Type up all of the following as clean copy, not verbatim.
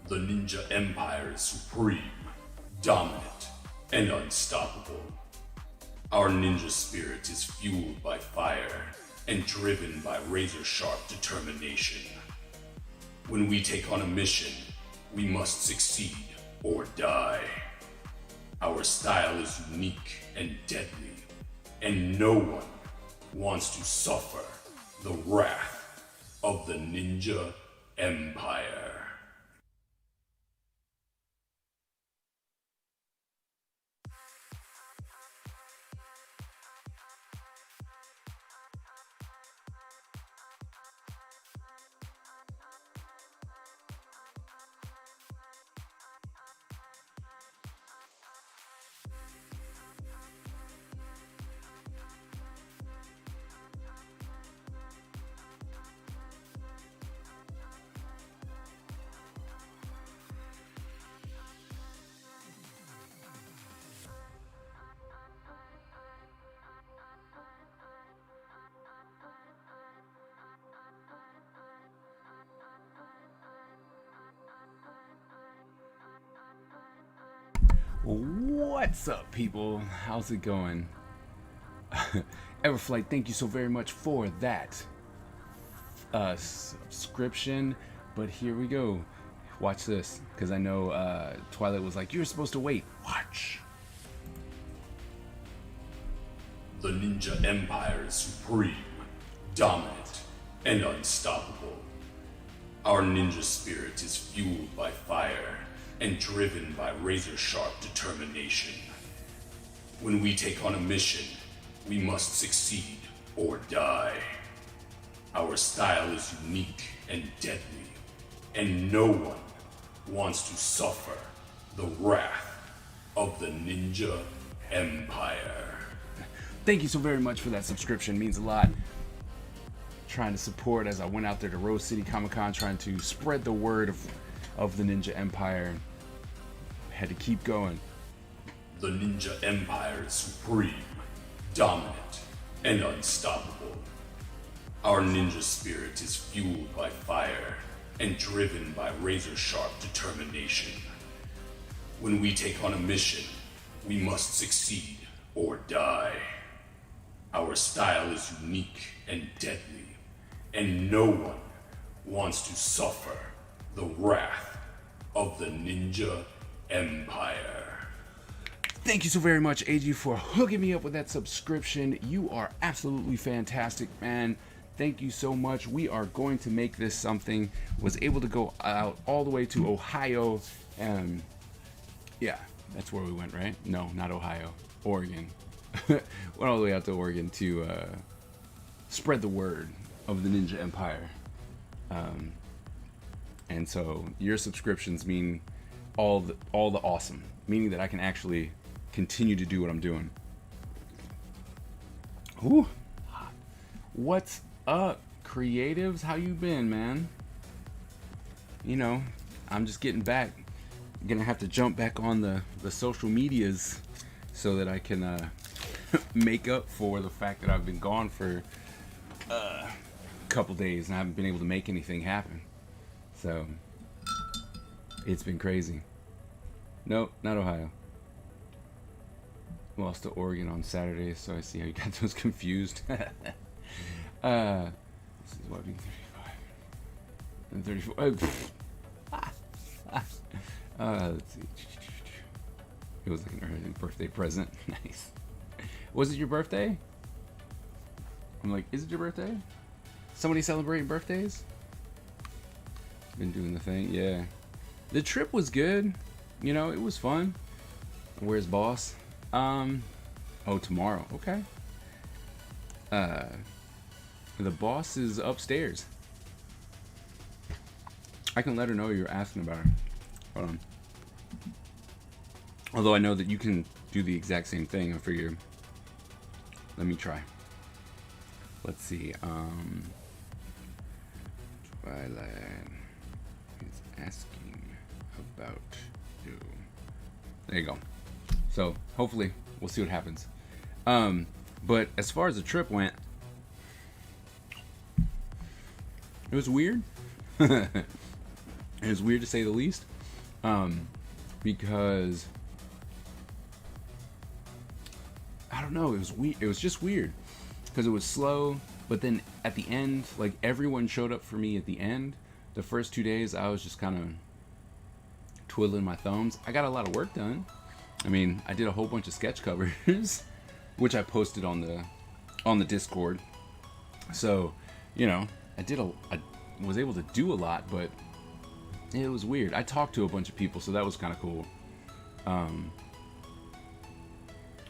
The Ninja Empire is supreme, dominant, and unstoppable. Our ninja spirit is fueled by fire and driven by razor-sharp determination. When we take on a mission, we must succeed or die. Our style is unique and deadly, and no one wants to suffer the wrath of the Ninja Empire. What's up, people? How's it going? Everflight, thank you so very much for that subscription. But here we go. Watch this, because I know Twilight was like, you're supposed to wait. Watch. The Ninja Empire is supreme, dominant, and unstoppable. Our ninja spirit is fueled by fire and driven by razor-sharp determination. When we take on a mission, we must succeed or die. Our style is unique and deadly, and no one wants to suffer the wrath of the Ninja Empire. Thank you so very much for that subscription. It means a lot. Trying to support as I went out there to Rose City Comic Con, trying to spread the word of the Ninja Empire. Had to keep going. The Ninja Empire is supreme, dominant, and unstoppable. Our ninja spirit is fueled by fire and driven by razor-sharp determination. When we take on a mission, we must succeed or die. Our style is unique and deadly, and no one wants to suffer the wrath of the Ninja Empire. Thank you so very much, AG, for hooking me up with that subscription. You are absolutely fantastic, man. Thank you so much. We are going to make this something. Was able to go out all the way to Ohio, and yeah, that's where we went, right? No, not Ohio, Oregon. Went all the way out to Oregon to spread the word of the Ninja Empire. And so your subscriptions mean all the awesome, meaning that I can actually continue to do what I'm doing. Ooh. What's up, creatives? How you been, man? You know, I'm just getting back. I'm gonna have to jump back on the social medias so that I can make up for the fact that I've been gone for a couple days and I haven't been able to make anything happen. So it's been crazy. Nope, not Ohio. Lost to Oregon on Saturday, so I see how you got those confused. This is what being 35 and 34. Let's see. It was like an early birthday present. Nice. Was it your birthday? I'm like, is it your birthday? Somebody celebrating birthdays? Been doing the thing, yeah. The trip was good. You know, it was fun. Where's boss? Oh, tomorrow. Okay. The boss is upstairs. I can let her know you're asking about her. Hold on. Although I know that you can do the exact same thing, I figure. Let me try. Let's see. Twilight is asking about you. There you go. So hopefully we'll see what happens. But as far as the trip went, it was weird. It was weird to say the least. Because I don't know, it was weird. It was just weird because it was slow, but then at the end, like everyone showed up for me at the end. The first 2 days, I was just kind of twiddling my thumbs. I got a lot of work done. I mean, I did a whole bunch of sketch covers, which I posted on the Discord. So, you know, I was able to do a lot, but it was weird. I talked to a bunch of people, so that was kind of cool.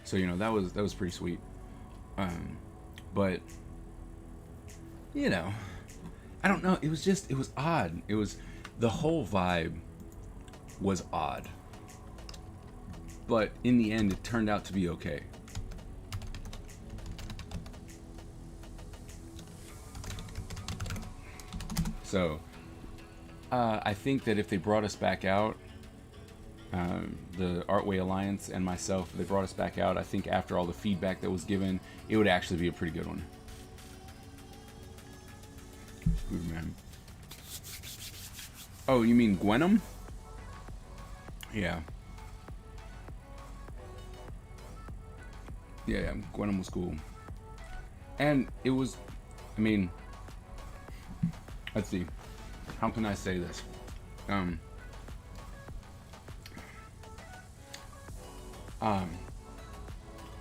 So, you know, that was pretty sweet. But, you know, I don't know. It was odd. The whole vibe was odd. But in the end, it turned out to be okay. So, I think that if they brought us back out, the Artway Alliance and myself, if they brought us back out, I think after all the feedback that was given, it would actually be a pretty good one. Good man. Oh, you mean Gwenum? Yeah. Yeah, Gwenum was cool. And it was, I mean, let's see. How can I say this?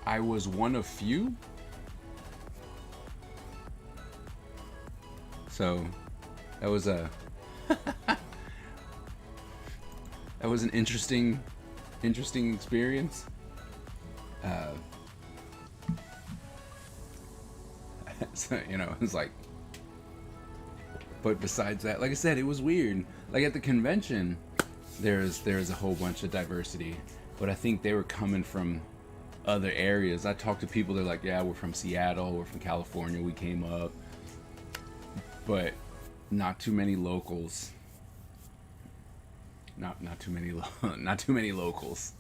I was one of few. So that was a that was an interesting experience. So, you know, it's like, but besides that, like I said, it was weird. Like at the convention, there's a whole bunch of diversity, but I think they were coming from other areas. I talked to people, they're like, yeah, we're from Seattle, we're from California, we came up, but not too many locals. Not too many locals.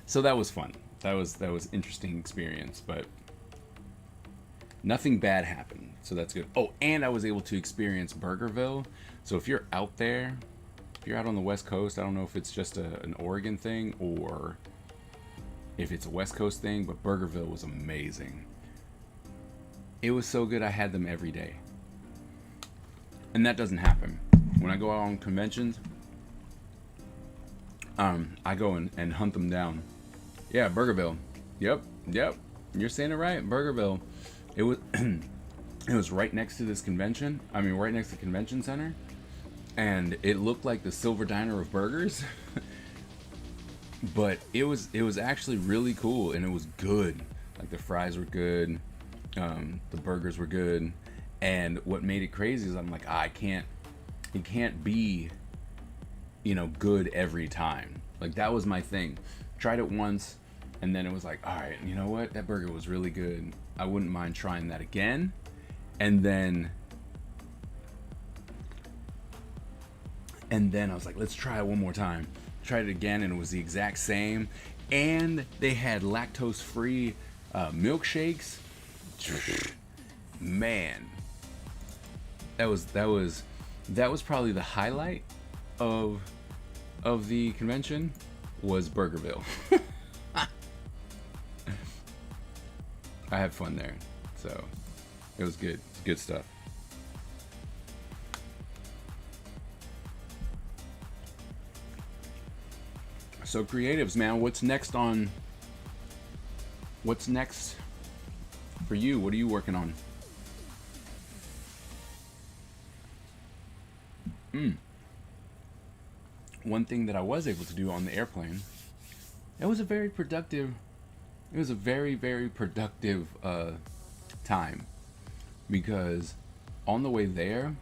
So that was fun. That was interesting experience, but nothing bad happened, so that's good. Oh, and I was able to experience Burgerville. So if you're out there, if you're out on the West Coast, I don't know if it's just an Oregon thing or if it's a West Coast thing, but Burgerville was amazing. It was so good, I had them every day. And that doesn't happen. When I go out on conventions, I go and hunt them down. Yeah, Burgerville. Yep. You're saying it right, Burgerville. It was it was right next to this convention. I mean, right next to the convention center, and it looked like the Silver Diner of burgers. But it was actually really cool, and it was good. Like the fries were good, the burgers were good, and what made it crazy is I'm like, it can't be, you know, good every time. Like that was my thing. Tried it once, and then it was like, all right, you know what? That burger was really good. I wouldn't mind trying that again. And then I was like, let's try it one more time. Tried it again, and it was the exact same. And they had lactose-free milkshakes. Man, that was probably the highlight of the convention was Burgerville. I had fun there, so it was good. It's good stuff. So creatives, man, what's next for you? What are you working on? One thing that I was able to do on the airplane, it was a very, very productive time, because on the way there,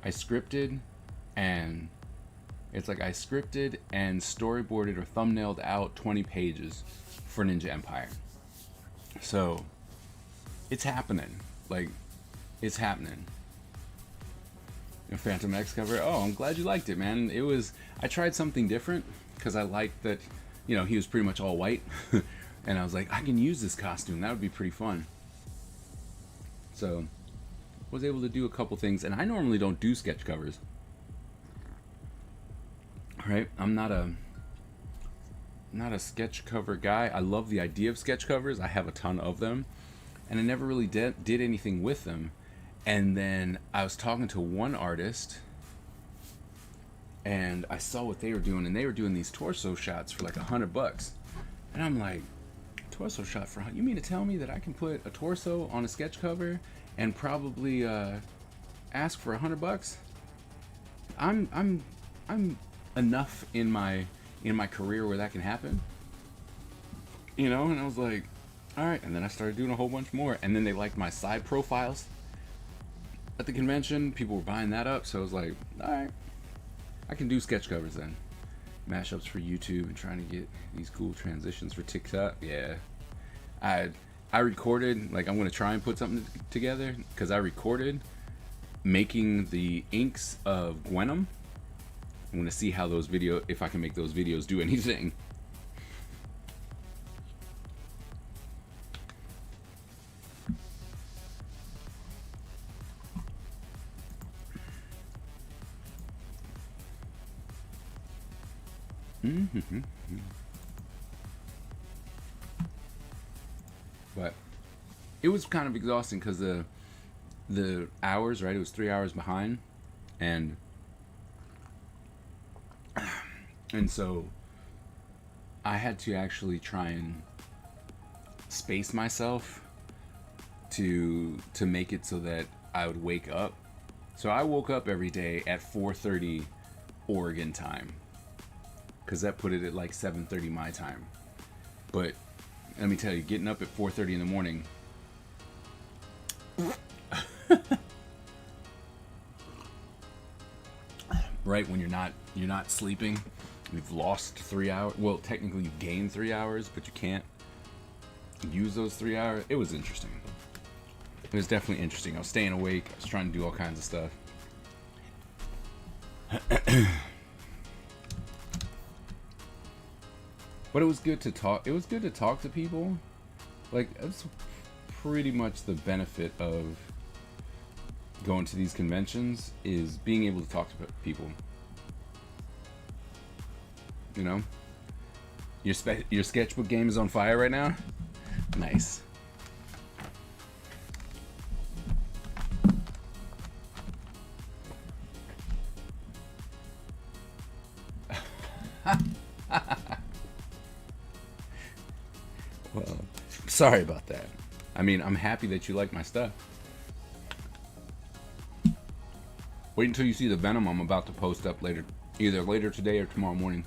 I scripted and storyboarded or thumbnailed out 20 pages for Ninja Empire. So it's happening. Like, it's happening. Phantom X cover. Oh, I'm glad you liked it, man. I tried something different because I liked that, you know, he was pretty much all white. And I was like, I can use this costume. That would be pretty fun. So was able to do a couple things, and I normally don't do sketch covers. right? I'm not a sketch cover guy. I love the idea of sketch covers. I have a ton of them, and I never really did anything with them. And then I was talking to one artist, and I saw what they were doing, and they were doing these torso shots for like $100. And I'm like, torso shot for, you mean to tell me that I can put a torso on a sketch cover and probably ask for $100? I'm enough in my career where that can happen, you know. And I was like, all right. And then I started doing a whole bunch more, and then they liked my side profiles at the convention. People were buying that up, so I was like, all right, I can do sketch covers then. Mashups for YouTube and trying to get these cool transitions for TikTok. Yeah, I recorded, like, I'm gonna try and put something together, because I recorded making the inks of Gwenum. I'm gonna see how those if I can make those videos do anything. But it was kind of exhausting because the hours, right? It was 3 hours behind, and so I had to actually try and space myself to make it so that I would wake up. So I woke up every day at 4:30 Oregon time, because that put it at like 7:30 my time. But let me tell you, getting up at 4:30 in the morning, right when you're not sleeping, you've lost 3 hours. Well, technically you gained 3 hours, but you can't use those 3 hours. It was interesting. It was definitely interesting. I was staying awake. I was trying to do all kinds of stuff. But it was good to talk. It was good to talk to people. Like, that's pretty much the benefit of going to these conventions, is being able to talk to people. You know, your sketchbook game is on fire right now. Nice. Well, sorry about that. I mean, I'm happy that you like my stuff. Wait until you see the Venom I'm about to post up later, either later today or tomorrow morning.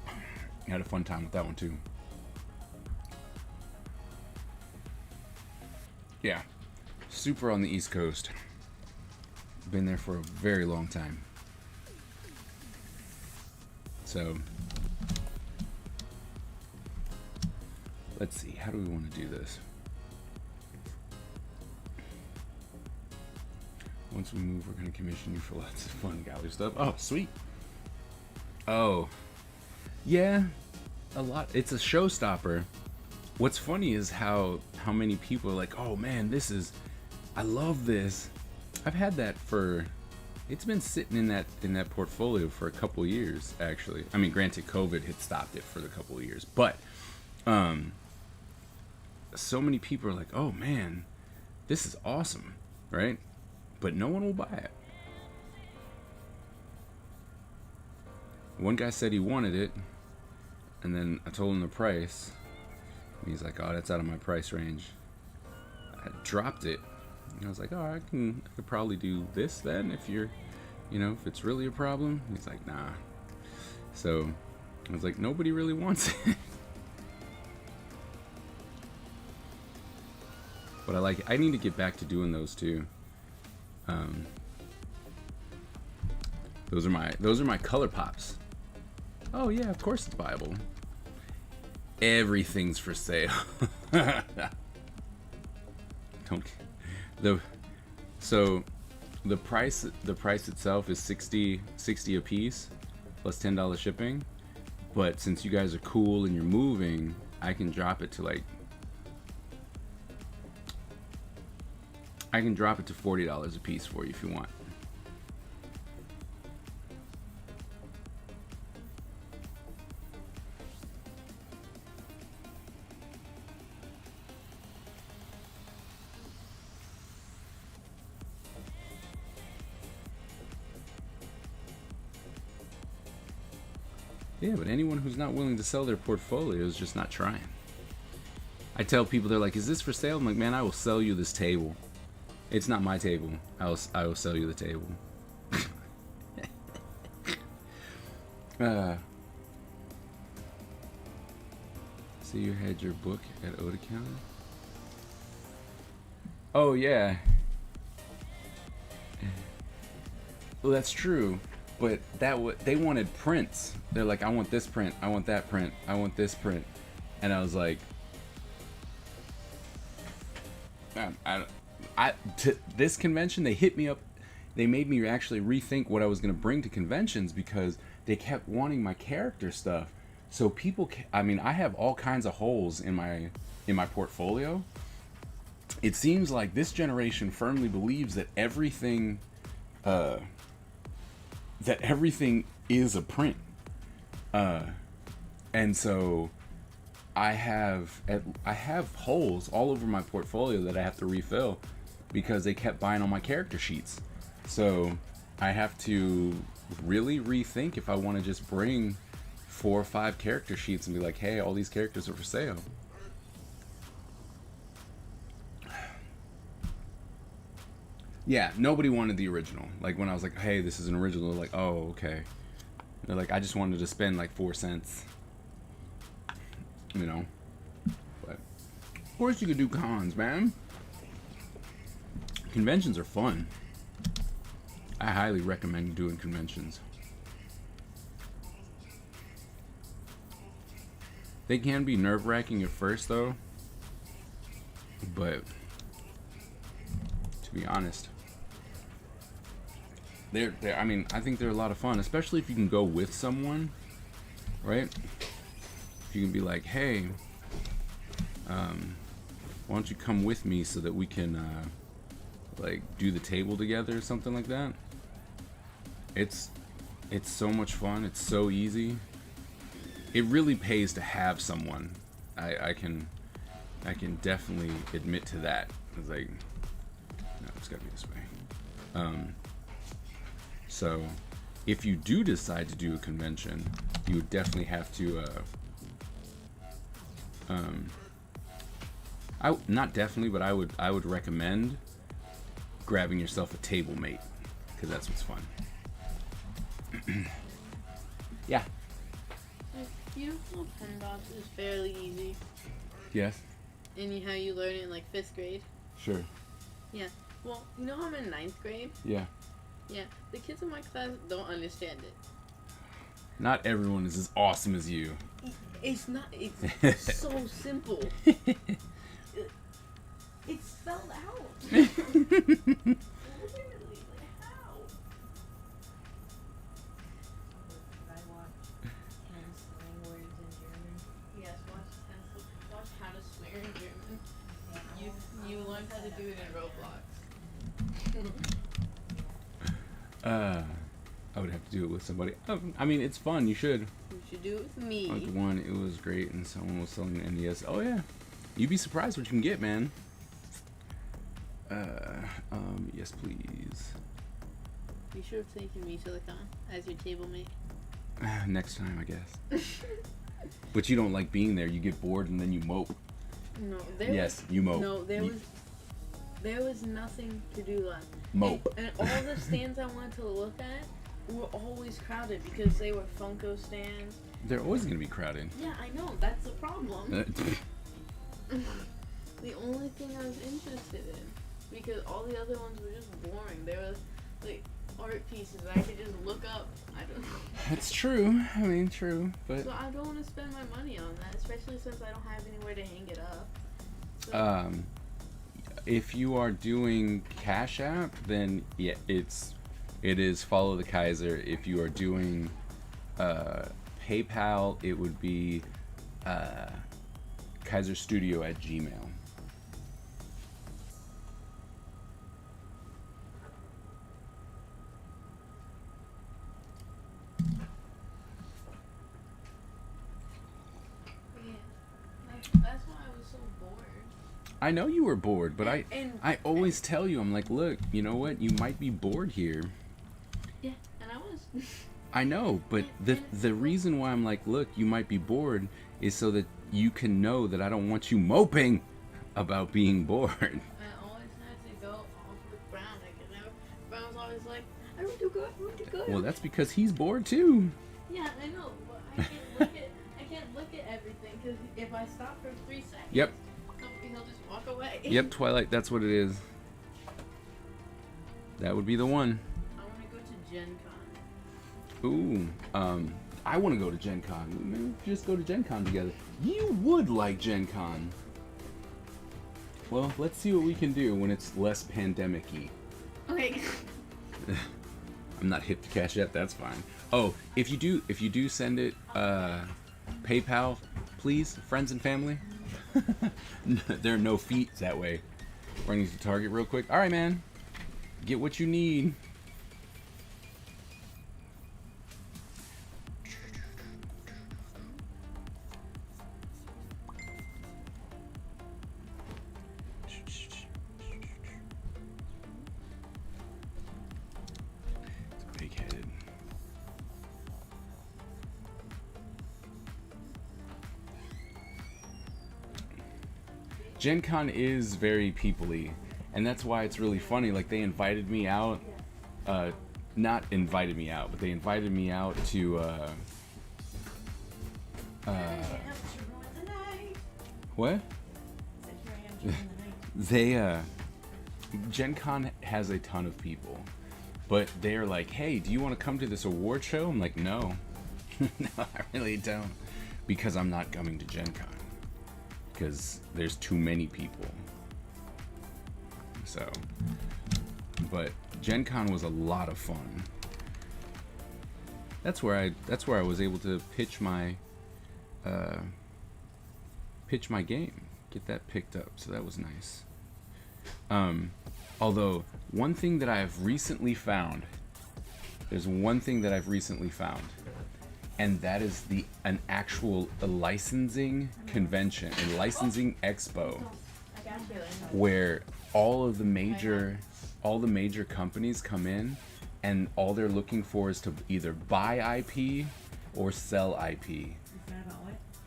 I had a fun time with that one too. Yeah, super on the East Coast. Been there for a very long time. So let's see, how do we want to do this? Once we move, we're going to commission you for lots of fun gallery stuff. Oh, sweet. Oh, yeah, a lot. It's a showstopper. What's funny is how many people are like, oh man, I love this. I've had that it's been sitting in that portfolio for a couple years, actually. I mean, granted, COVID had stopped it for a couple of years, but so many people are like, oh man, this is awesome, right? But no one will buy it. One guy said he wanted it, and then I told him the price, and he's like, oh, that's out of my price range. I dropped it, and I was like, oh, I could probably do this then, if if it's really a problem. He's like, nah. So I was like, nobody really wants it. But I need to get back to doing those too. Those are my color pops. Oh yeah, of course it's buyable. Everything's for sale. The price itself is $60 a piece plus $10 shipping. But since you guys are cool and you're moving, I can drop it to $40 a piece for you if you want. Yeah, but anyone who's not willing to sell their portfolio is just not trying. I tell people, they're like, "Is this for sale?" I'm like, "Man, I will sell you this table. It's not my table. I will sell you the table." So you had your book at Oda Counter? Oh yeah. Well, that's true, but they wanted prints. They're like, "I want this print. I want that print. I want this print," and I was like, to this convention, they hit me up. They made me actually rethink what I was going to bring to conventions because they kept wanting my character stuff. So people, I mean, I have all kinds of holes in my portfolio. It seems like this generation firmly believes that everything is a print. And so I have holes all over my portfolio that I have to refill because they kept buying all my character sheets. So I have to really rethink if I want to just bring 4 or 5 character sheets and be like, "Hey, all these characters are for sale." Yeah, nobody wanted the original. Like when I was like, "Hey, this is an original," they're like, "Oh, okay." They're like, "I just wanted to spend like 4 cents." You know? But of course you could do cons, man. Conventions are fun. I highly recommend doing conventions. They can be nerve-wracking at first, though. But to be honest, I mean, I think they're a lot of fun, especially if you can go with someone, right? If you can be like, "Hey, why don't you come with me so that we can like do the table together," or something like that. It's so much fun. It's so easy. It really pays to have someone. I can definitely admit to that. It's like, no, it's gotta be this way. So if you do decide to do a convention, you would definitely have to not definitely, but I would recommend grabbing yourself a table mate, because that's what's fun. Yeah. Beautiful pen box is fairly easy. Yes. And how you learn it in like 5th grade. Sure. Yeah. Well, you know I'm in 9th grade? Yeah. Yeah. The kids in my class don't understand it. Not everyone is as awesome as you. It's not. It's so simple. It's spelled out. Literally, like how? I watch 10 slang words in German. Yes, watch how to swear in German. You learn how to do it in Roblox. I would have to do it with somebody. I mean, it's fun. You should. You should do it with me. Like one, it was great, and someone was selling an NES. Oh yeah, you'd be surprised what you can get, man. Yes, please. You should have taken me to the con as your table mate. Next time, I guess. But you don't like being there. You get bored and then you mope. No, you mope. No, there was nothing to do left. Mope. And all the stands I wanted to look at were always crowded because they were Funko stands. They're always gonna be crowded. Yeah, I know. That's the problem. The only thing I was interested in, because all the other ones were just boring. There was like art pieces that I could just look up. I don't know. That's true. I mean, true, but So I don't want to spend my money on that, especially since I don't have anywhere to hang it up. So, if you are doing Cash App, then yeah, it is Follow the Kaiser. If you are doing PayPal, it would be kaiserstudio@gmail.com. that's why I was so bored. I know you were bored, but And I always tell you, I'm like, look, you know what? You might be bored here. Yeah, and I was. I know, but the reason why I'm like, look, you might be bored is so that you can know that I don't want you moping about being bored. I always had to go off with Brown. Brown's always like, I don't do good, I don't do good. Well, that's because he's bored too. Yeah, I know, but I can't look at everything because if I stop for 3 seconds, Yep. he'll just walk away. Yep, Twilight, that's what it is. That would be the one. I want to go to Gen Con. Ooh, I want to go to Gen Con. Maybe we could just go to Gen Con together. You would like Gen Con. Well, let's see what we can do when it's less pandemic-y. Okay. I'm not hip to cash yet, that's fine. Oh, if you do send it PayPal, please, friends and family. There are no fees that way. Running to Target real quick. All right, man. Get what you need. It's big-headed. Gen Con is very people-y, and that's why it's really funny. Like, they invited me out, not invited me out, but they invited me out to, what? They, Gen Con has a ton of people, but they're like, hey, do you want to come to this award show? I'm like, no. No, I really don't. Because I'm not coming to Gen Con. Because there's too many people. So, but Gen Con was a lot of fun. That's where I was able to pitch my game, get that picked up. So that was nice. Although one thing that I've recently found, and that is an actual licensing convention, a licensing expo, where all the major companies come in, and all they're looking for is to either buy IP or sell IP.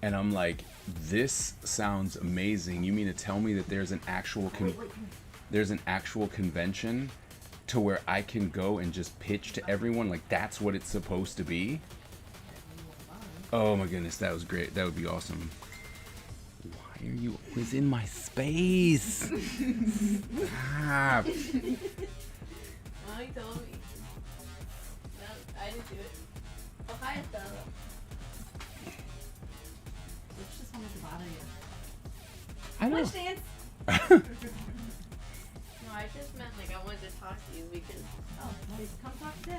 And I'm like, this sounds amazing. You mean to tell me that there's an actual convention to where I can go and just pitch to everyone? Like, that's what it's supposed to be? Oh my goodness, that was great. That would be awesome. Why are you always in my space? Stop. Mommy told me. No, I didn't do it. Oh, hi, Estella. It's just how much bother you. I know. Push dance. No, I just meant like I wanted to talk to you because Oh, well, come talk today.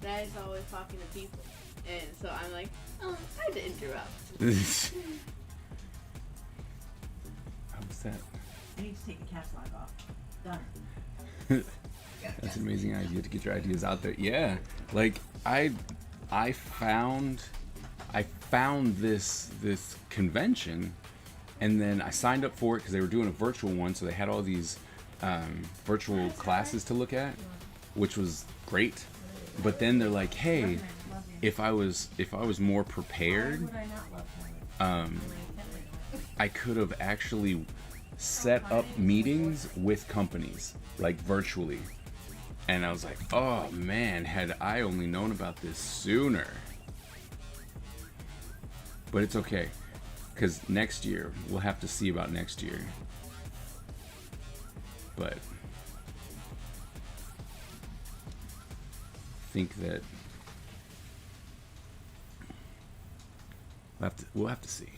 Dad's always talking to people, and so I'm like, oh, I had to interrupt. How was that? I need to take the caps lock off. Done. That's an amazing idea to get your ideas out there. Yeah, like I found this convention, and then I signed up for it because they were doing a virtual one, so they had all these virtual classes to look at, which was great. But then they're like, hey, if I was more prepared, I could have actually set up meetings with companies, like virtually. And I was like, oh man, had I only known about this sooner. But it's okay, because next year, we'll have to see about next year. But I think that we'll have to see.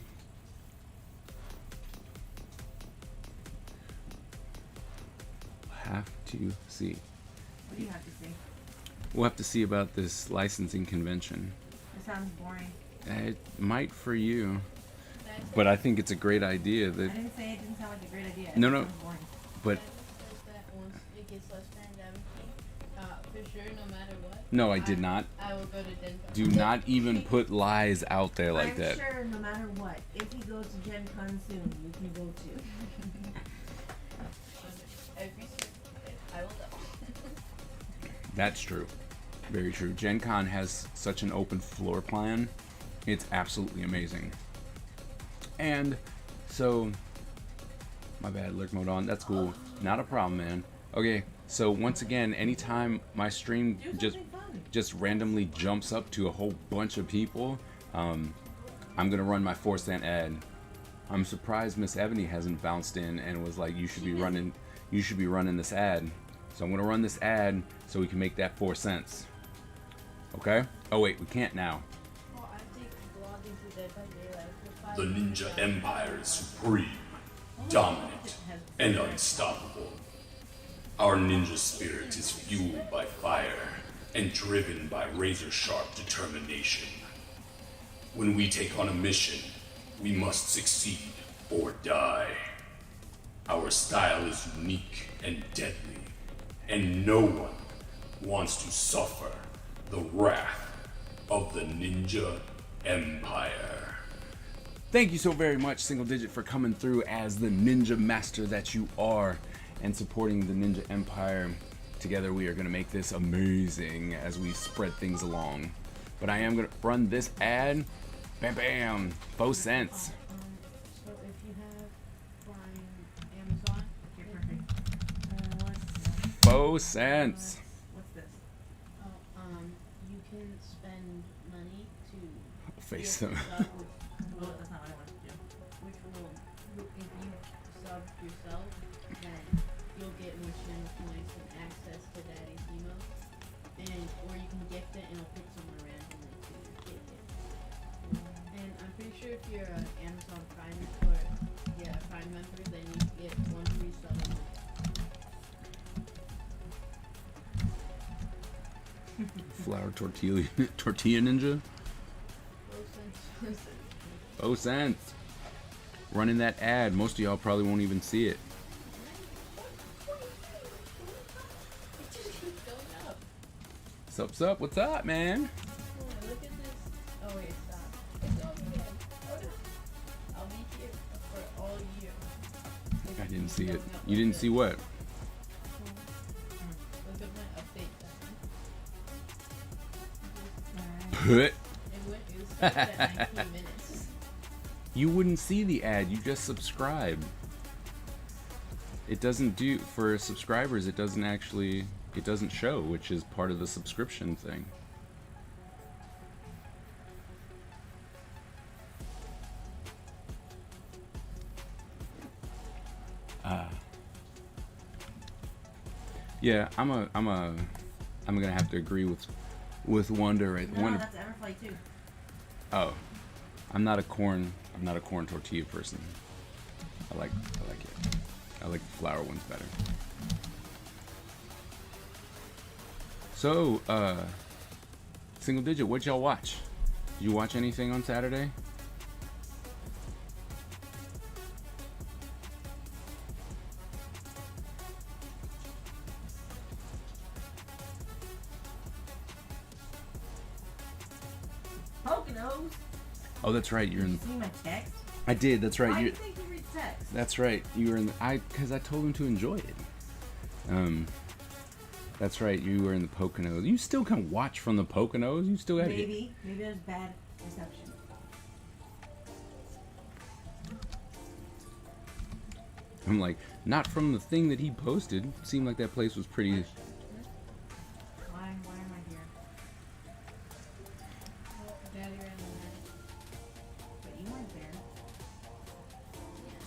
Have to see. What do you have to say? We'll have to see about this licensing convention. It sounds boring. It might for you, but I think it's a great idea. I That didn't say it didn't sound like a great idea. No, It no. sounds boring. but That once it gets less pandemic, for sure, no matter what. no, I did not. I will go to Gen Con. Do not even put lies out there like I'm that. sure no matter what, if he goes to Gen Con soon, you can go too. Every single day, I will go. That's true. Very true. Gen Con has such an open floor plan. It's absolutely amazing. And so, my bad, lurk mode on. That's cool. Not a problem, man. Okay, so once again, anytime my stream just randomly jumps up to a whole bunch of people, I'm gonna run my 4-cent ad. I'm surprised Miss Ebony hasn't bounced in and was like, you should be running this ad. So I'm gonna run this ad so we can make that 4 cents. Okay? Oh wait, we can't now. The Ninja Empire is supreme, dominant, and unstoppable. Our ninja spirit is fueled by fire and driven by razor-sharp determination. When we take on a mission, we must succeed or die. Our style is unique and deadly, and no one wants to suffer the wrath of the Ninja Empire. Thank you so very much, Single Digit, for coming through as the ninja master that you are and supporting the Ninja Empire. Together we are going to make this amazing as we spread things along. But I am going to run this ad. Bam bam. 4 cents. So if you have Prime Amazon, You're perfect. 4 cents. What's this? you can spend money to Face get them. sub with- Well, that's not what I wanted to do. which will, if you sub yourself, then you'll get more channel points and access to Daddy's emotes, or you can gift it and it'll pick someone randomly to gift it. And I'm pretty sure if you're an Amazon Prime Prime member, then you get 1 free sub a month. Flour tortilla ninja. 4 cents. 4 cents. Running that ad. Most of y'all probably won't even see it. It just keeps going up. Sup? What's up, man? Oh, look at this. Oh wait, stop. It's going again. Oh no. I'll be here for all year. I didn't see it. You didn't see what? Look at my update time. It was set at 19 minutes. You wouldn't see the ad. You just subscribe. It doesn't do for subscribers. It doesn't show, which is part of the subscription thing. Yeah, I'm gonna have to agree with Wonder. Right? No, Wonder. that's Everfly too. Oh, I'm not a corn tortilla person. I like it. I like the flour ones better. So, Single Digit, what'd y'all watch? Did you watch anything on Saturday? Poconos. Oh, that's right. You're Did in. you see my text? I did. That's right. Why do You. you think you read text? That's right. You were in. Because I told him to enjoy it. That's right. You were in the Poconos. You still can watch from the Poconos. You still got it. Maybe there's bad reception. I'm like, not from the thing that he posted. Seemed like that place was pretty. Why am I here? Daddy ran away. But you weren't there.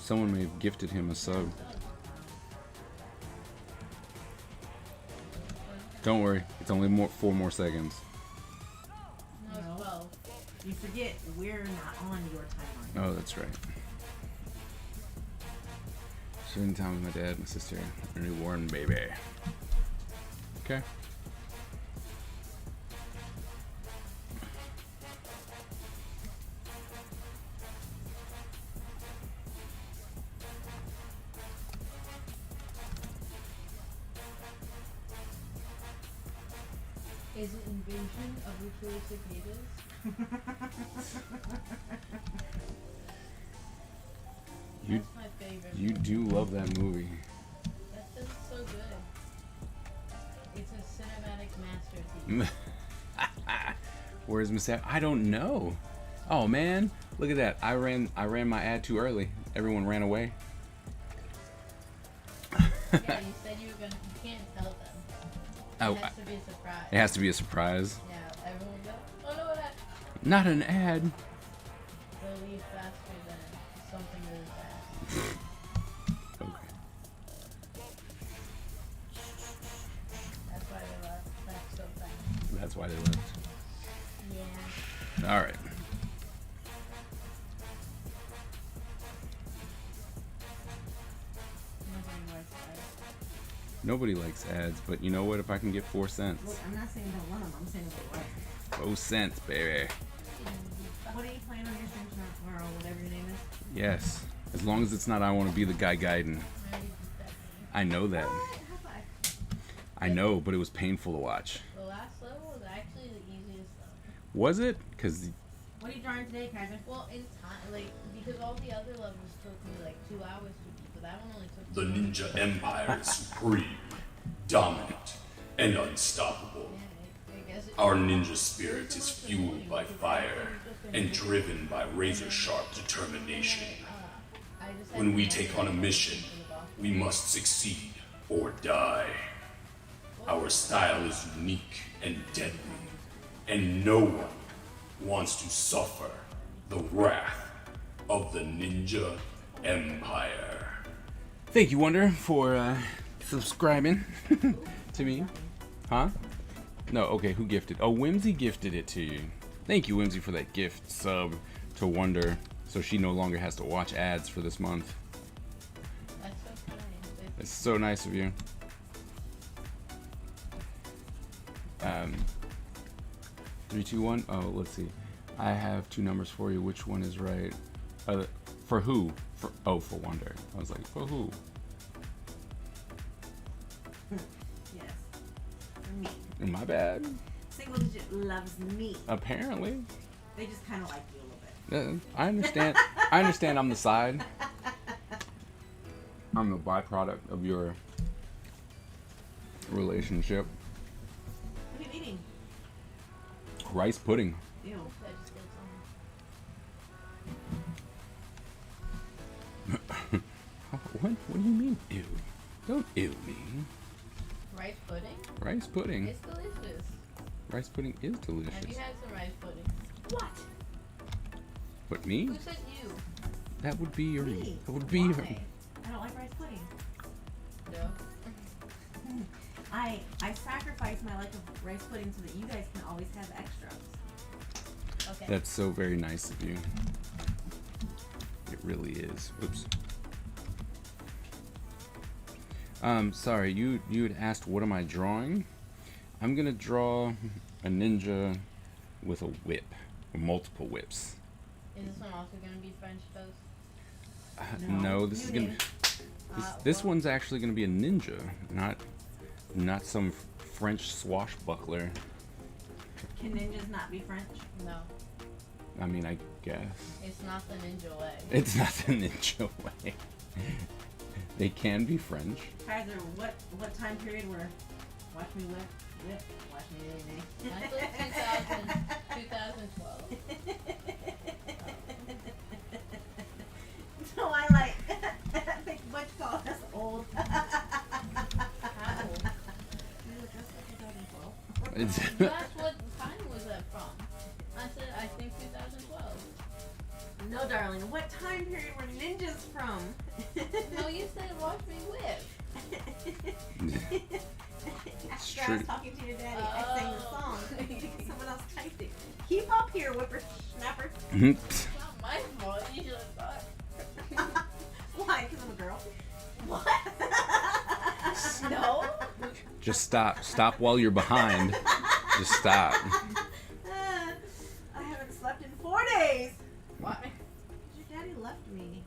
Someone may have gifted him a sub. Don't worry, it's only 4 more seconds. No, it's 12. You forget we're not on your timeline. Oh, that's right. Spending time with my dad, my sister, our new Warren baby. Okay. Is it Invasion of the Killer Cicadas? You That's my favorite. you do love that movie. That's so good. It's a cinematic masterpiece. Where's Miss Ab? I don't know. Oh man, look at that. I ran my ad too early. Everyone ran away. Yeah, you said you were gonna. You can't tell them. Oh, It has to be a surprise. it has to be a surprise. Yeah, everyone will go. Oh no, that. Not an ad. They'll leave faster than something really fast. Okay. That's why they left back so fast. That's why they left. Yeah. All right. Nobody likes that. Nobody likes ads, but you know what? If I can get 4 cents. Look, I'm not saying don't want them. I'm saying don't what. 4 cents, baby. What are you playing on your stream tomorrow, whatever your name is? Yes. As long as it's not I want to be the guy guiding. I know that. What? High five. I know, but it was painful to watch. The last level was actually the easiest level. Was it? Because What are you drawing today, Kaiser? Well, in time, like, because all the other levels took me like 2 hours to beat, but that one only took The 2 hours. Ninja Empire is supreme, dominant, and unstoppable. Yeah, I guess it, Our ninja spirit is fueled by fire and driven by razor-sharp determination. I just had When to we answer take on a the mission, question for the boss. we must succeed or die. Our style is unique and deadly, and no one wants to suffer the wrath of the Ninja Empire. thank you, Wonder, for subscribing to me. Huh? No, okay, who gifted? Oh, Whimsy gifted it to you. Thank you, Whimsy, for that gift sub to Wonder, so she no longer has to watch ads for this month. That's so nice. It's so nice of you. 3, 2, 1. Oh, let's see. I have 2 numbers for you. Which one is right? For who? For Wonder. I was like, for who? Yes. For me. My bad. Single digit loves me. Apparently. They just kind of like you a little bit. I understand. I understand. I'm the side. I'm the byproduct of your relationship. What are you eating? Rice pudding. Ew. That just gets What do you mean? Ew. Don't ew me. rice pudding? Rice pudding. It's delicious. Rice pudding is Have you delicious. had some rice pudding? What? But me? Who said you? That would be your. Me. That would be your. Why? I don't like rice pudding. No. I sacrifice my like of rice pudding so that you guys can always have extras. Okay. That's so very nice of you. It really is. Oops. Sorry, you had asked what am I drawing? I'm gonna draw a ninja with a whip, or multiple whips. Is this one also going to be French toast? No, this is gonna. Noonan. This one's actually gonna be a ninja, not some French swashbuckler. Can ninjas not be French? No. I mean, I guess It's not the ninja way. it's not the ninja way. They can be French. Kaiser, what time period were watch me whip, watch me I thought 2012. No, I like I think what you call us old. How? You look just like 2012. It's You asked what time was that from? I said, I think 2012. No, darling. What time period were ninjas from? No, you said watch me whip. It's After I true. was talking to your daddy, I sang the song. Someone else typed it. Keep up here, whippersnapper. It's not my fault. You should have thought. Why? Because I'm a girl. What? No. Just stop. Stop while you're behind. Just stop. I haven't slept in 4 days. Why? Your daddy left me.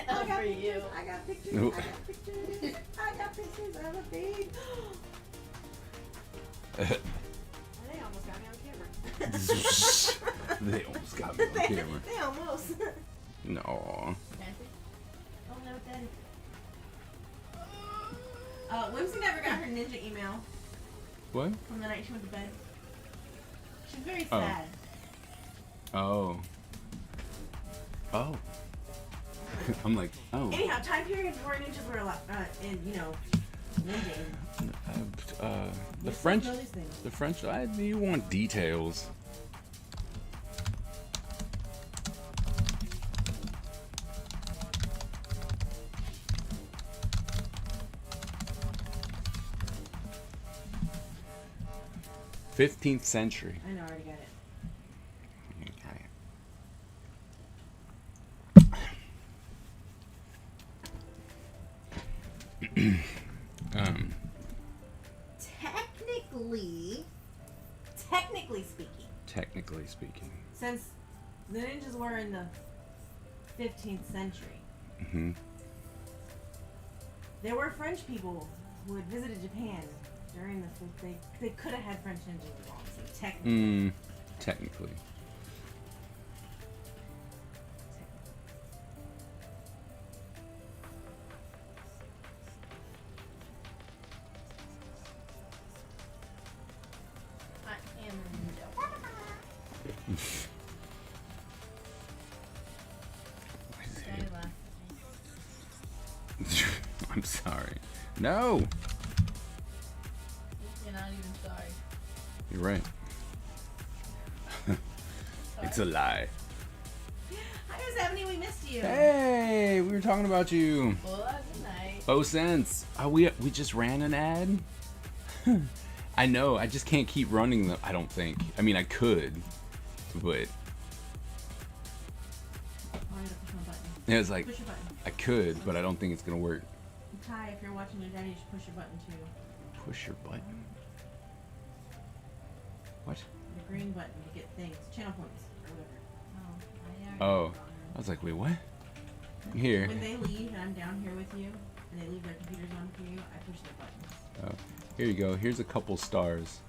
Hell for you. I got pictures. No. I got pictures. I got pictures of a babe. They almost got me on camera. They almost got me on camera. They almost. No. Fancy? Oh no, daddy. Whimsy never got her ninja email What? from the night she went to bed. She's very Oh. sad. Oh. Oh. I'm like, oh. Anyhow, time periods where ninjas were a lot, in, you know, ninja. The You're French. supposed to know these things. The French. You want details. '15th century. I know, I already got it. Technically speaking, since the ninjas were in the 15th century, mm-hmm. there were French people who had visited Japan during the they could have had French ninjas involved. So Technically. I am a ninja. Why you laugh at me? I'm sorry. No. You're not even sorry. You're right. It's a lie. Hi, Miss Ebony, we missed you. Hey, we were talking about you. Well, good night. Oh, sense. We just ran an ad. I know. I just can't keep running them. I don't think. I mean, I could, but Oh, I gotta push my button. it was like Push your button. I could, but I don't think it's gonna work. Ty, if you're watching your daddy, you should push your button too. Push your button. What? The green button to get things, channel points, or whatever. Oh, I was like, wait, what? Here. When they leave and I'm down here with you, and they leave their computers on for you, I push their buttons. Oh, here you go. Here's a couple stars.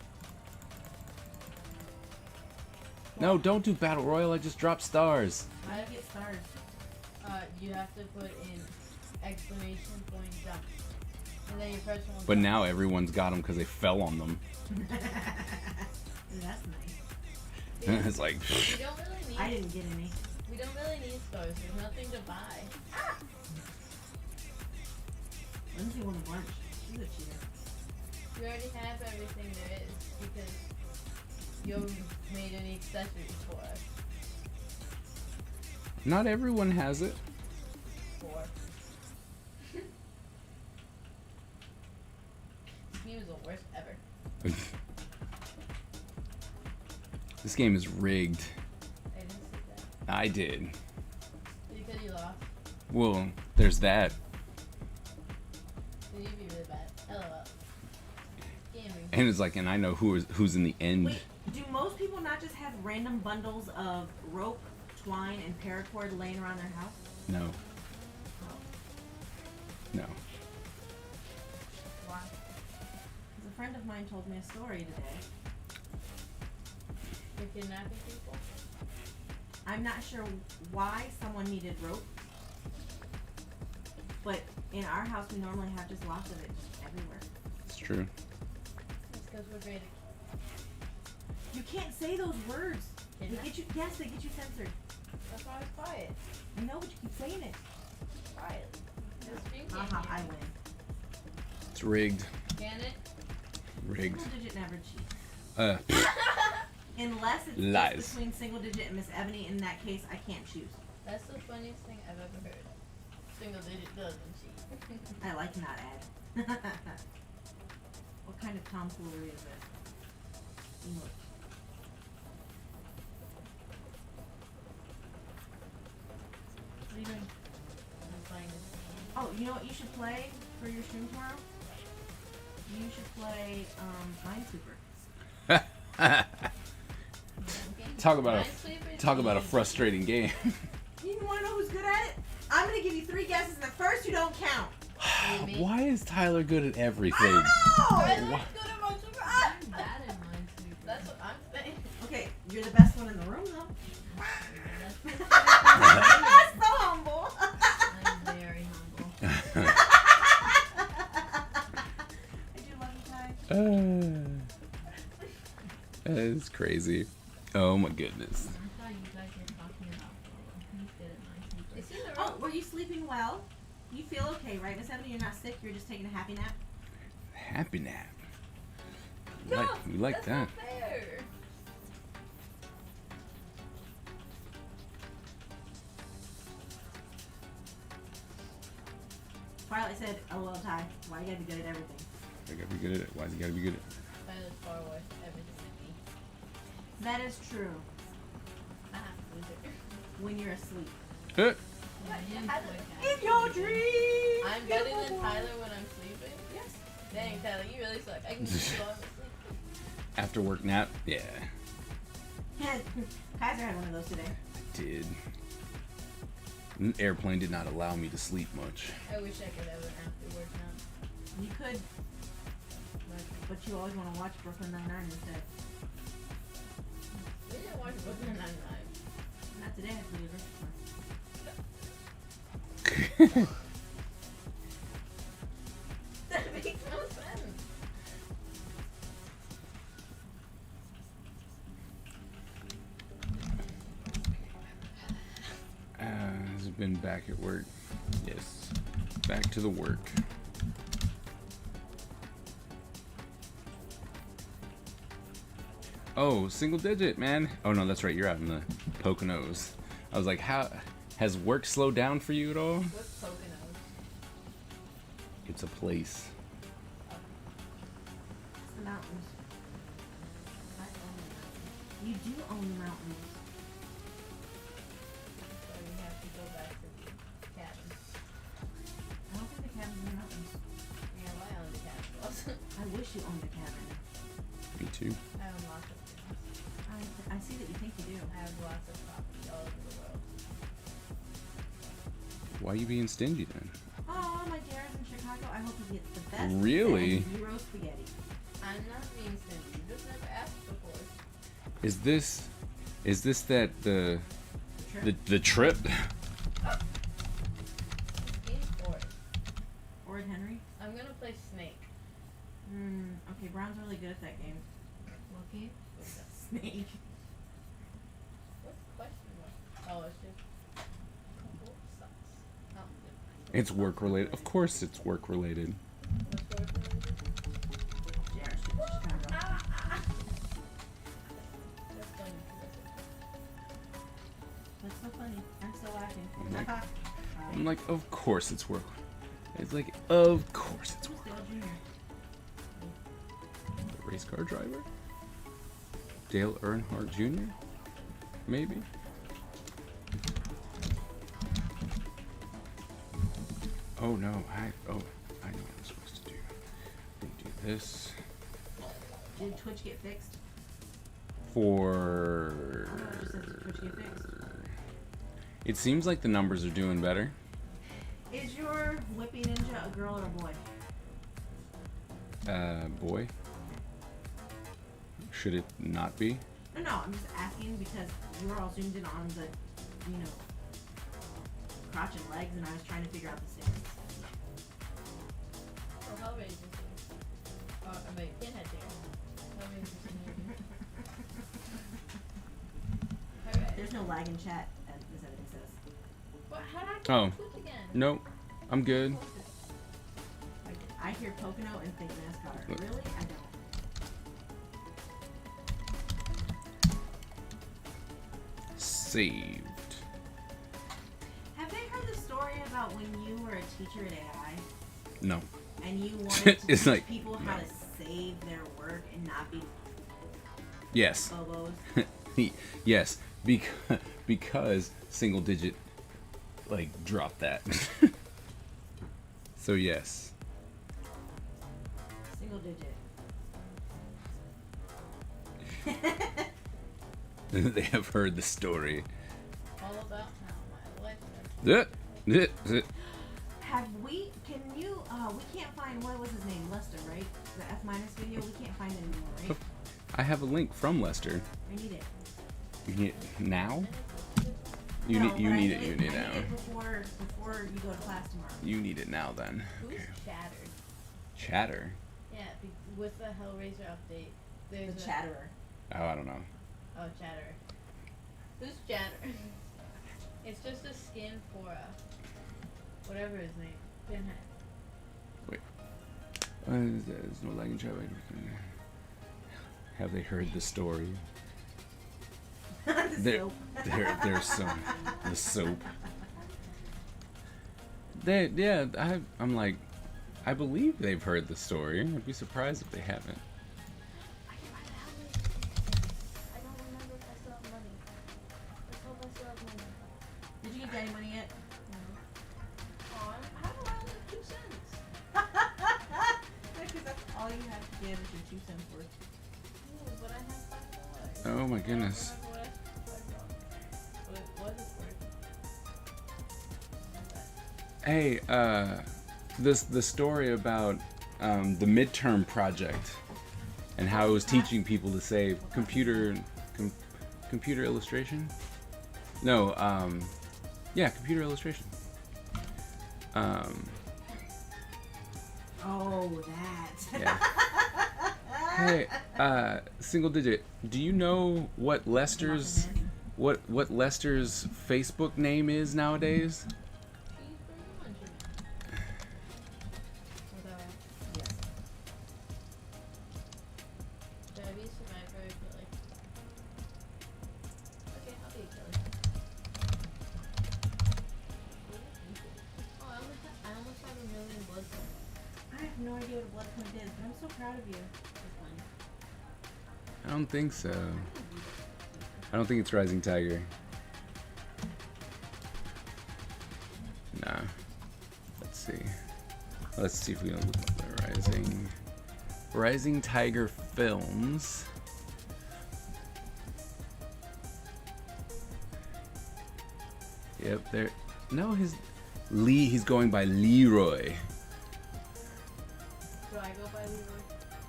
No, don't do battle royal. I just dropped stars. How do you get stars? You have to put in exclamation point jump. And then you press one. But now everyone's got them because they fell on them. That's nice. It's like, We don't really need. I didn't get any. We don't really need stars. There's nothing to buy. Lindsay won a bunch. She's a cheater. We already have everything there is because you made any accessories for us. not everyone has it. For. This game is the worst ever. This game is rigged. I didn't see that. I did. Because you lost. Well, there's that. So you'd be really bad. LOL. Gaming. And it's like, and I know who's in the end. Wait, do most people not just have random bundles of rope, twine, and paracord laying around their house? No, Oh. no. Why? 'Cause a friend of mine told me a story today. You're kidnapping people? I'm not sure why someone needed rope, but in our house we normally have just lots of it just everywhere. It's true. It's because we're great at You can't say those words. They kidnapping. get you. Yes, they get you censored. That's why I was quiet. I know, but you keep saying it. Quiet. This stream Haha, can't I hear. win. It's rigged. Can it? Rigged. Single digit never cheat. Unless it's Lies. just between single digit and Miss Ebony. In that case, I can't choose. That's the funniest thing I've ever heard. Single digit doesn't cheat. I like not ad. What kind of tomfoolery is it? Look. What are you doing? I'm playing this game. Oh, you know what you should play for your stream tomorrow? You should play Minesweeper. Talk about Minesweeper talk about a is frustrating game. You want to know who's good at it? I'm gonna give you 3 guesses, and the first 2 don't count. easy. Why is Tyler good at I everything? don't know. Tyler's What? good at Minesweeper. I'm bad at Minesweeper. That's what I'm saying. Okay, you're the best one in the room, though. That's So humble. I'm very humble. I do love you guys. That is crazy. Oh my goodness. I thought you guys were talking about you didn't mind. Oh, were you sleeping well? You feel okay, right, Miss Ebony? You're not sick. You're just taking a happy nap. Happy nap. No, We like that's that. not fair. Twilight said, "LOL, Ty. Why you gotta be good at everything?" I gotta be good at it. Why do you gotta be good at it? Tyler's far worse everything than me. That is true. Loser. When you're asleep. Huh? In your dreams. I'm better than Tyler when I'm sleeping. Yes. Dang, Tyler, you really suck. I can keep you on asleep. After work nap? Yeah, Kaiser had one of those today. I did. An airplane did not allow me to sleep much. I wish I could have an afterward nap. You could, but you always want to watch Brooklyn Nine-Nine instead. We didn't watch Brooklyn Nine-Nine. Not today, I believe it. That makes no sense. Has it been back at work? Yes. Back to the work. Oh, single digit, man. Oh no, that's right. You're out in the Poconos. I was like, how has work slowed down for you at all? What's Poconos? It's a place. It's the mountains. I own the mountains. You do own the mountains. So we have to go back to the cabin. I don't think the cabin's in the mountains. Yeah, I own the cabin also. I wish you owned a cabin. Me too. I own lots of things. I see that you think you do. I have lots of property all over the world. Why are you being stingy then? Oh, my dear's in Chicago. I hope you get the best. Really? pizza and Zero spaghetti. I'm not being stingy. You just never asked before. Is this that the Trip. trip? Game Forest. Or Henry. I'm gonna play Snake. Okay, Brown's really good at that game. What game? What's that? Snake. What's the question mark? Oh, it's just. Cool sucks. Oh, It's work related. Of course, it's work related. what's the word? JR's in Chicago. That's funny. What's so funny? I'm still laughing. I'm like, of course it's work. It's like, of course it's work. Dale Jr. The race car driver? Dale Earnhardt Jr.? Maybe? Oh no, I know what I'm supposed to do. I'm gonna do this Did Twitch get fixed? for... Since Twitch get fixed. It seems like the numbers are doing better. Is your whippy ninja a girl or a boy? Boy. Should it not be? No, I'm just asking because you were all zoomed in on the, crotch and legs, and I was trying to figure out the stance. Or Hellraiser too. I mean, Pinhead too. Hellraiser too. Alright. There's no lag in chat, as Miss Ebony says. What? How did I get Oh. Twitch again? Nope. I'm good. I hear Pocono and think NASCAR. Look. Really? I don't. Saved. Have they heard the story about when you were a teacher at AI No. and you wanted to It's teach like, people how no. to save their work and not be Yes. bobos? Yes. Because single digit, like, dropped that. So yes. Single digit. They have heard the story. All about how my life. Have we? Can you? We can't find. What was his name? Lester, right? The F minus video. We can't find it anymore, right? I have a link from Lester. I need it. You need it now? You No, need but I it. You need I it now. need it before you go to class tomorrow. You need it now then. Who's Okay. Shattered? Chatter. Yeah, with the Hellraiser update, The there's a Chatterer. Oh, I don't know. Oh, Chatter. Who's Chatter? It's just a skin for whatever his name. Pinhead. Wait. There's no lagging chat. Have they heard the story? There's some the soap. I'm like, I believe they've heard the story. I'd be surprised if they haven't. I can buy the helmet. I don't remember if I still have money. Let's hope I still have money. Did you get daddy money yet? No. Oh, how do I only 2 cents? Because that's all you have to give is your 2 cents worth. Ooh, but I have $5. Oh my goodness. I don't remember what it was worth. Hey, the story about the midterm project and how it was teaching people to say computer illustration. No, computer illustration. Oh, that. Yeah. Hey, single digit. Do you know what Lester's Facebook name is nowadays? No idea what a blood point is, but I'm so proud of you. I don't think so. I don't think it's Rising Tiger. Nah. Let's see. Let's see if we can look up the Rising Tiger films. Yep, there. No, he's going by Leroy. Do I go by Leroy?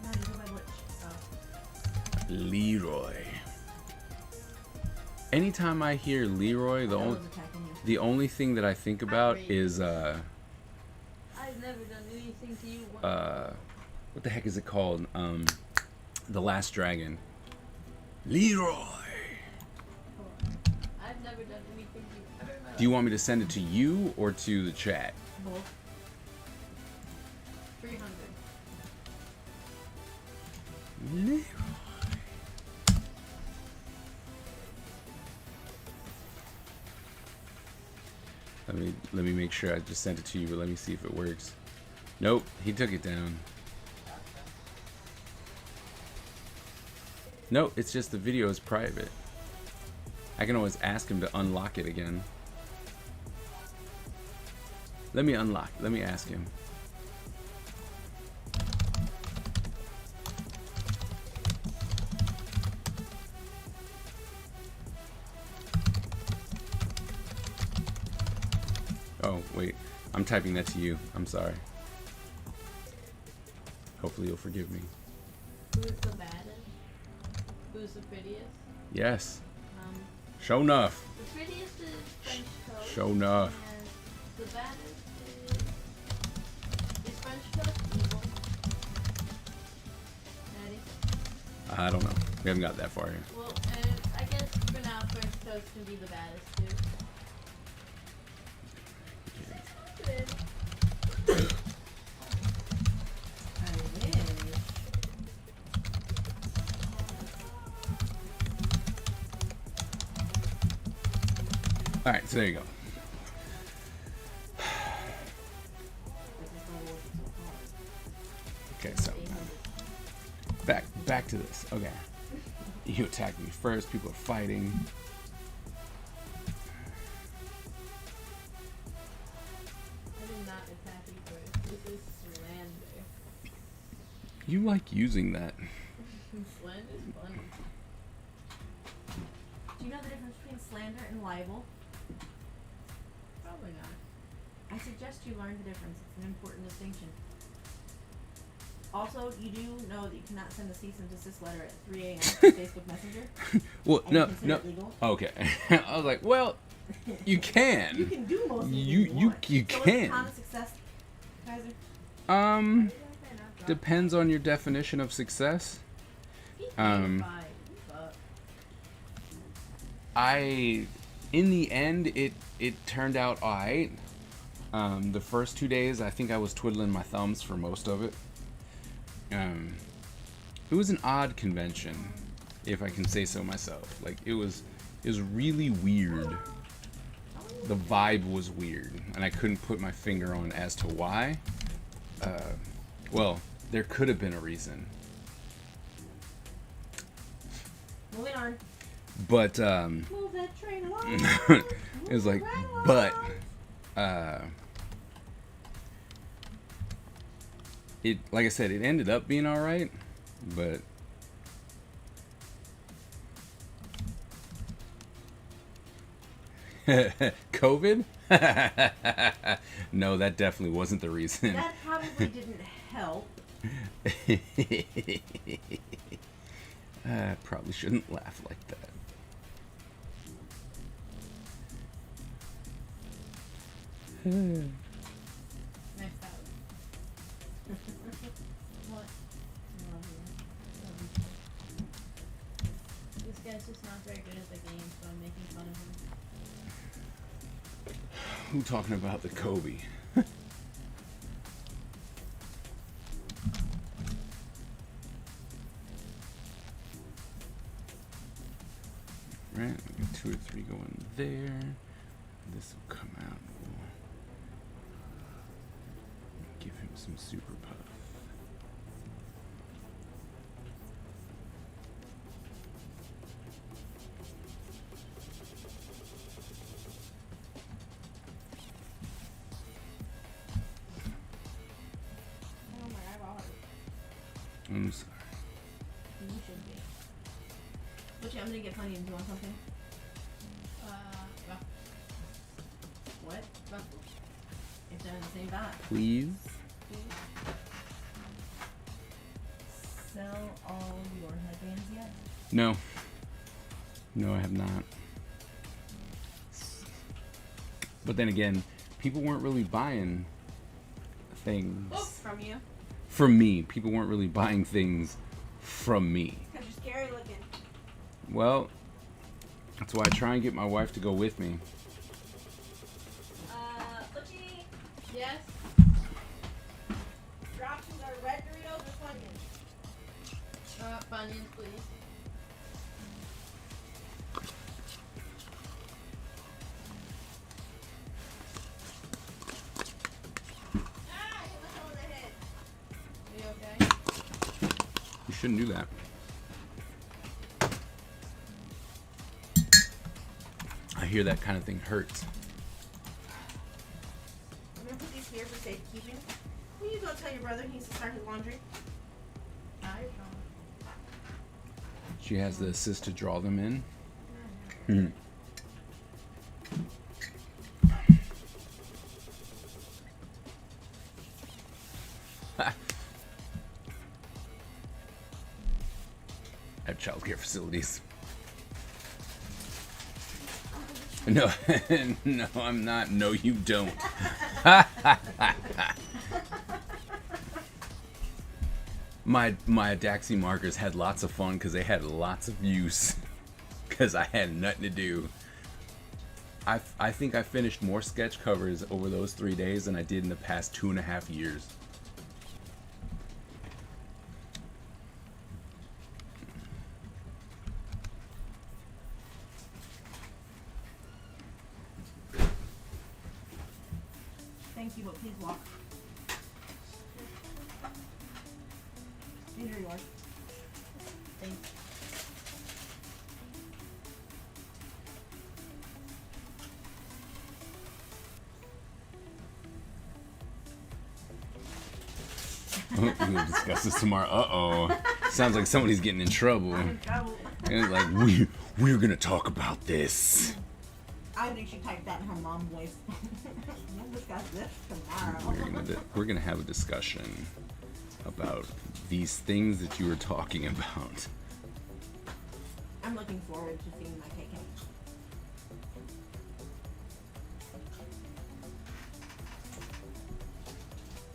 No, you go by Butch. Oh. Leroy. Anytime I hear Leroy, the only thing that I think about is I've never done anything to you. What the heck is it called? The Last Dragon. Leroy. I've never done anything to you. Do you want me to send it to you or to the chat? Both. 300. Leroy. Let me make sure I just sent it to you, but let me see if it works. Nope, he took it down. Nope, it's just the video is private. I can always ask him to unlock it again. Let me ask him. Oh, wait. I'm typing that to you. I'm sorry. Hopefully you'll forgive me. Who's the baddest? Who's the prettiest? Yes. Show enough. The prettiest is French toast. Show enough. And the baddest is French toast evil? Daddy? I don't know. We haven't got that far yet. Well, I guess for now French toast can be the baddest too. All right, so there you go. Okay, so back to this. Okay, you attacked me first. People are fighting. I did not attack you first. This is slander. You like using that. Slander is funny. Do you know the difference between slander and libel? Probably not. I suggest you learn the difference. It's an important distinction. Also, you do know that you cannot send a cease and desist letter at 3 a.m. to Facebook Messenger. Well, and no. consider it legal. Okay. I was like, well, you can. You can do most of it. You So can. what's the kind of success, Kaiser? Depends on your definition of success. He's fine. In the end, it turned out alright. The first 2 days, I think I was twiddling my thumbs for most of it. It was an odd convention, if I can say so myself. Like, it was really weird. The vibe was weird, and I couldn't put my finger on as to why. Well, there could have been a reason. Moving on. But, Move that train along. it was like, but, it, like I said, it ended up being alright, but COVID? No, that definitely wasn't the reason. That probably didn't help. I probably shouldn't laugh like that. Next out. What? This guy's just not very good at the game, so I'm making fun of him. Who talking about the Kobe? Right, we got 2 or 3 going there. This will come out. We'll give him some super puff. Oh my eyeball. I'm sorry. You should be. But yeah, I'm gonna get plenty of. Do you want something? Well, What? well, It's done in the same bag. Please. Sell all your headbands yet? No. No, I have not. But then again, people weren't really buying things oh, from you. from me. People weren't really buying things from me. Because you're scary looking. Well, that's why I try and get my wife to go with me. Butchie, Yes. options are red Doritos or Funyuns? Funyuns, please. Ah, hit myself in the head. Are you okay? You shouldn't do that. I hear that kind of thing hurts. I'm gonna put these here for safekeeping. Will you go tell your brother he needs to start his laundry? Now you're trying. She has the assist to draw them in. Hmm. At childcare facilities. No, no, I'm not. No, you don't. My Daxi markers had lots of fun because they had lots of use. Because I had nothing to do. I think I finished more sketch covers over those 3 days than I did in the past 2.5 years. Thank you, but please walk. These are yours. Thanks. We'll discuss this tomorrow. Uh-oh. Sounds like somebody's getting in trouble. I'm in trouble. And it's like, we're gonna talk about this. I think she typed that in her mom voice. We'll discuss this tomorrow. We're gonna have a discussion about these things that you were talking about. I'm looking forward to seeing my KK.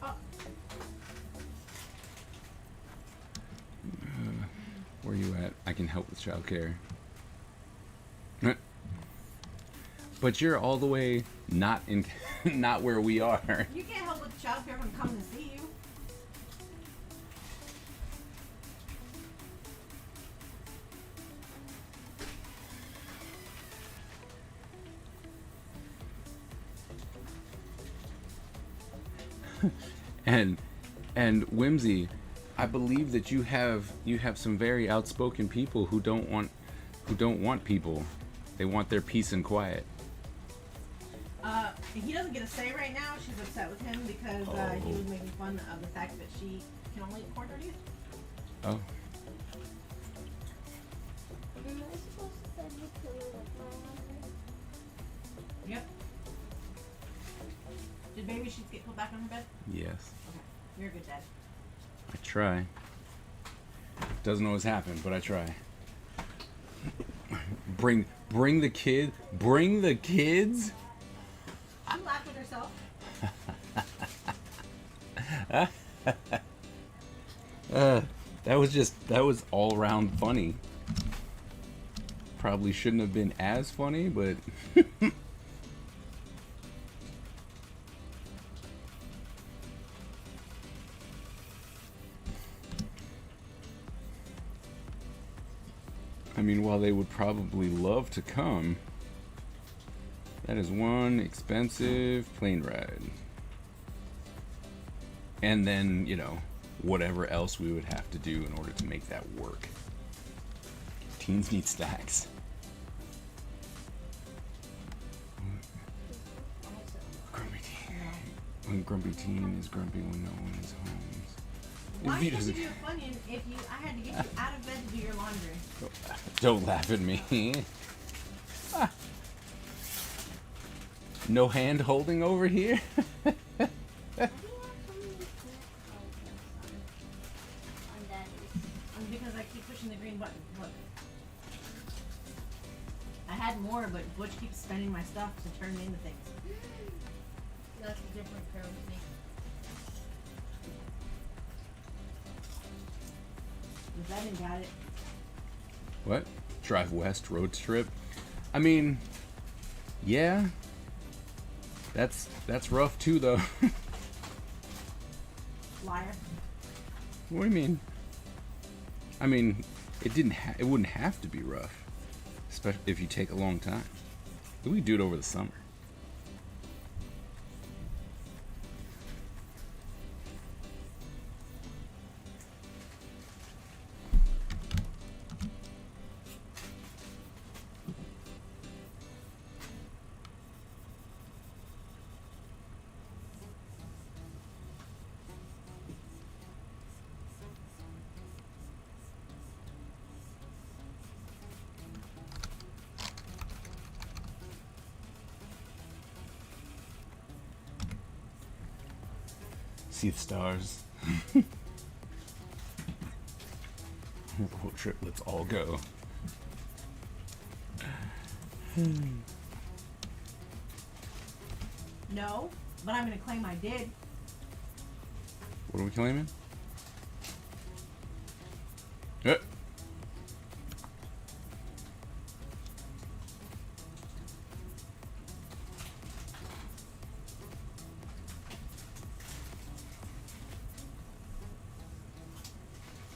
Oh, Where you at? I can help with childcare. But you're all the way not in, not where we are. You can't help with childcare from coming to see you. And Whimsy, I believe that you have some very outspoken people who don't want people. They want their peace and quiet. He doesn't get a say right now. She's upset with him because he was making fun of the fact that she can only eat corn tortillas. Oh. Am I supposed to send you to the Yep. Did baby sheets get put back on her bed? Yes. Okay. You're a good dad. I try. Doesn't always happen, but I try. Bring the kid. Bring the kids. She laughed at herself. That was all around funny. Probably shouldn't have been as funny, but I mean, while they would probably love to come, that is one expensive plane ride. And then, you know, whatever else we would have to do in order to make that work. Teens need stacks. Grumpy teen. When grumpy teen is grumpy when no one is home. Why If he did you doesn't- do a Funyun if I had to get you out of bed to do your laundry? Don't laugh at me. No hand holding over here? Because I keep pushing the green button. Look. I had more, but Butch keeps spending my stuff to turn me into things. That's a different currency. If I didn't got it. What? Drive west road trip? I mean, yeah. That's rough too, though. Liar. What do you mean? I mean, it wouldn't have to be rough, especially if you take a long time. We could do it over the summer. See the stars. Road trip, let's all go. No, but I'm gonna claim I did. What are we claiming?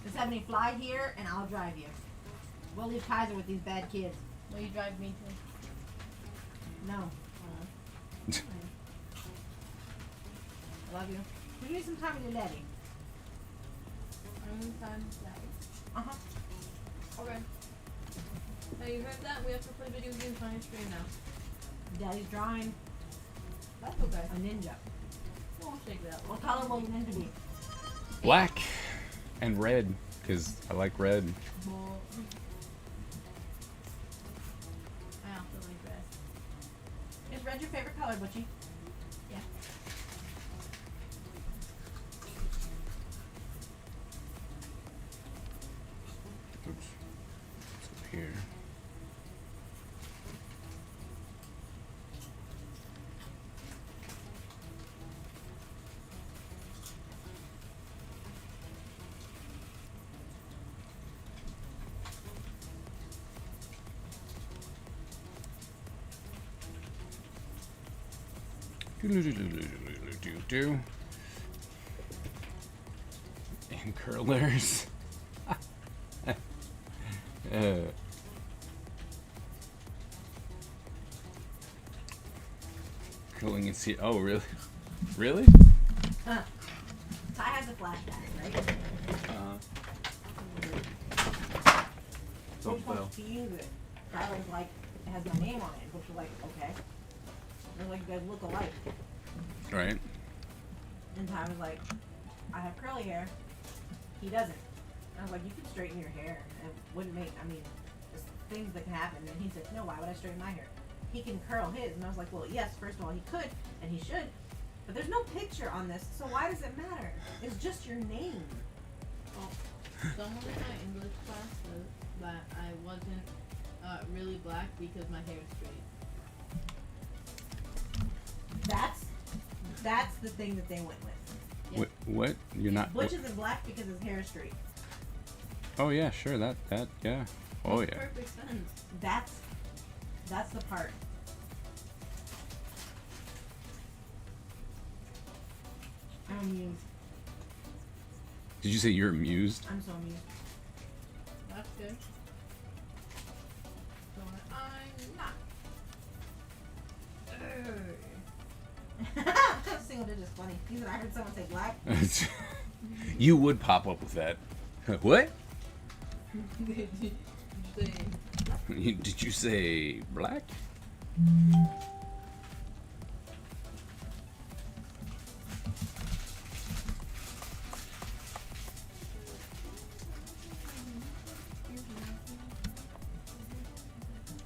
Just have me fly here and I'll drive you. We'll leave Kaiser with these bad kids. Will you drive me to? No. I love you. We need some time with your daddy. Uh-huh. Okay. Now you heard that? We have to play video games on your screen now. Daddy's drawing That's okay. a ninja. We'll shake that. What color will the ninja be? Black and red, because I like red. Well, I also like red. Is red your favorite color, Butchie? Yeah. Oops. It's up here. And curlers. Curling and see. Oh, really? Really? Ty has a flashback, right? Don't Which ones to use it? Tyler's like, it has my name on it. Which was like, okay. They're like, you guys look alike. Right. And Ty was like, I have curly hair. He doesn't. And I was like, you can straighten your hair. It wouldn't make, I mean, there's things that can happen. And he said, no, why would I straighten my hair? He can curl his. And I was like, well, yes, first of all, he could, and he should. But there's no picture on this, so why does it matter? It's just your name. Well, someone in my English class said that I wasn't really black because my hair is straight. That's the thing that they went with. Yeah. What? You're not. Butch isn't black because his hair is straight. Oh yeah, sure. That yeah. Oh Makes yeah. perfect sense. That's the part. I'm amused. Did you say you're amused? I'm so amused. That's good. So I'm not. Single digit's funny. He said, I heard someone say black. You would pop up with that. What? Did you say black?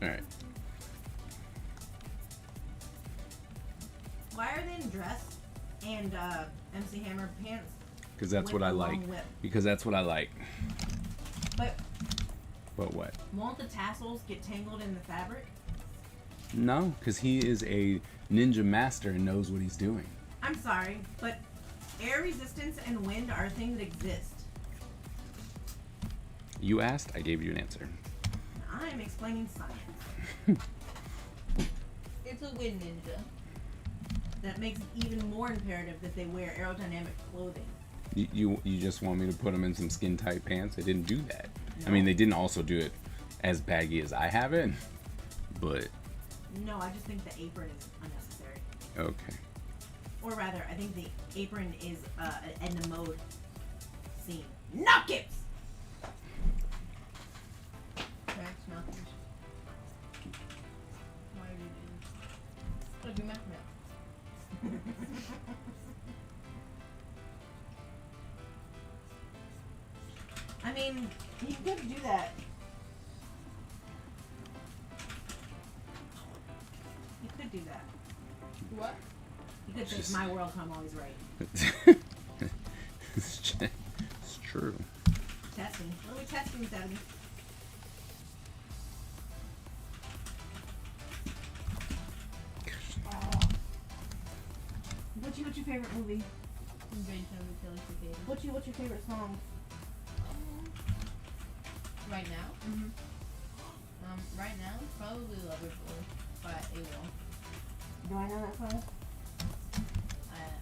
All right. Why are they in dress and MC Hammer pants? Because that's with what I a long like. whip? Because that's what I like. But But what? won't the tassels get tangled in the fabric? No, because he is a ninja master and knows what he's doing. I'm sorry, but air resistance and wind are things that exist. You asked, I gave you an answer. I'm explaining science. It's a wind ninja. That makes it even more imperative that they wear aerodynamic clothing. You just want me to put them in some skin tight pants? They didn't do that. No. I mean, they didn't also do it as baggy as I have it, but No, I just think the apron is unnecessary. okay. Or rather, I think the apron is an Edna Mode scene. Nuggets! Cracks, knuckles. Why are you doing this? Oh, do math now. I mean, you could do that. You could do that. What? You could say, Just- my world, I'm always right. It's true. Testing. What are we testing, Stephanie? What's your favorite movie? Invasion of the Killer Cicada. What's your favorite song? Right now? Mm-hmm. Right now, probably Lover Boy by AWOL. Do I know that song?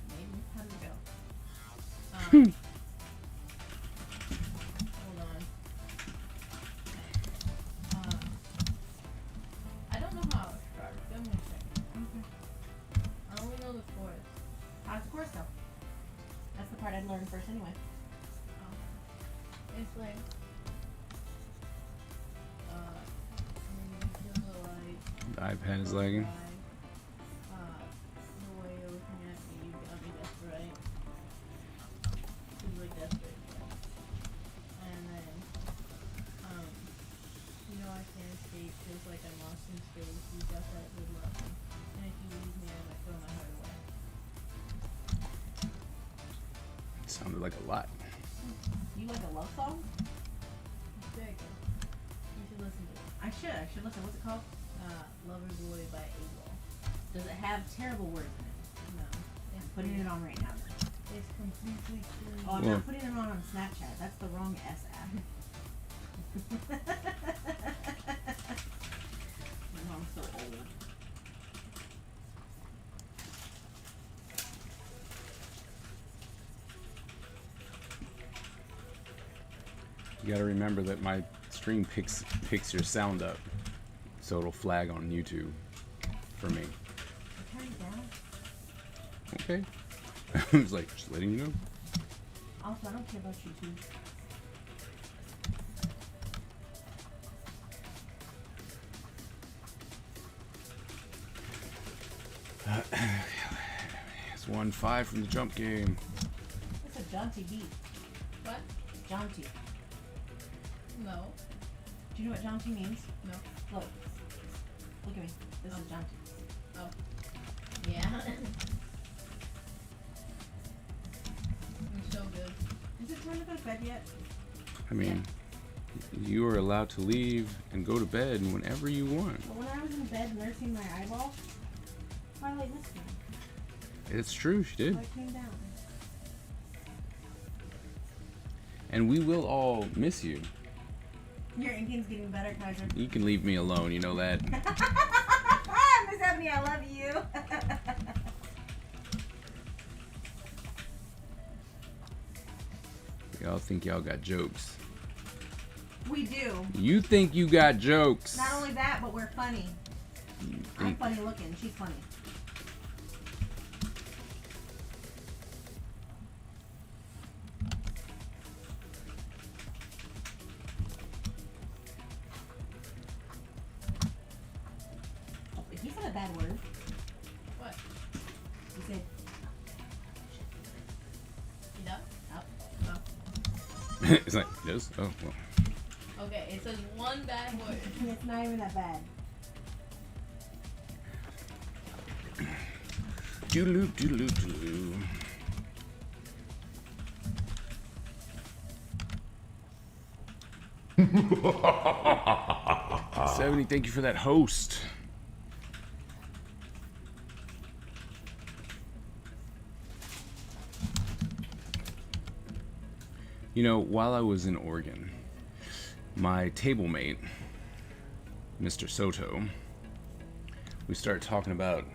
Maybe. How did it go? Hold on. I don't know how it started. Give me a second. Okay. I only know the chorus. How's the chorus go? That's the part I'd learn first anyway. It's like, The iPad is lagging. the way you're looking at me, you got me desperate. She's like desperate. And then, you know I can't escape, feels like I'm lost in space. You got that good love. And if you leave me, I might throw my heart away. It sounded like a lot. You like a love song? There you go. You should listen to it. I should listen. What's it called? Lover Boy by AWOL. Does it have terrible words in it? No. It's I'm putting it on right now. It's completely clean. Oh, I'm Well- not putting it on Snapchat. That's the wrong S app. My mom's so old. You gotta remember that my stream picks your sound up, so it'll flag on YouTube for me. Turn it down. Okay. I was like, just letting you know. Also, I don't care about YouTube. It's 1-5 from the jump game. It's a jaunty beat. What? Jaunty. No. Do you know what jaunty means? No. Look. Look at me. This is jaunty. Oh. Yeah. It's so good. Is it time to go to bed yet? I mean, you are allowed to leave and go to bed whenever you want. But when I was in bed nursing my eyeball, Twilight missed me. It's true, she did. So I came down. And we will all miss you. Your inking's getting better, Kaiser. You can leave me alone, you know that. Miss Ebony, I love you. Y'all think y'all got jokes. We do. You think you got jokes. Not only that, but we're funny. You I'm think- funny looking. She's funny. Oh, he said a bad word. What? He said, You know? oh. It's like, yes? Oh, well. Okay, it says one bad word. It's not even that bad. Doodaloo, doodaloo, doodaloo. Seventy, thank you for that host. You know, while I was in Oregon, my table mate, Mr. Soto, we started talking about,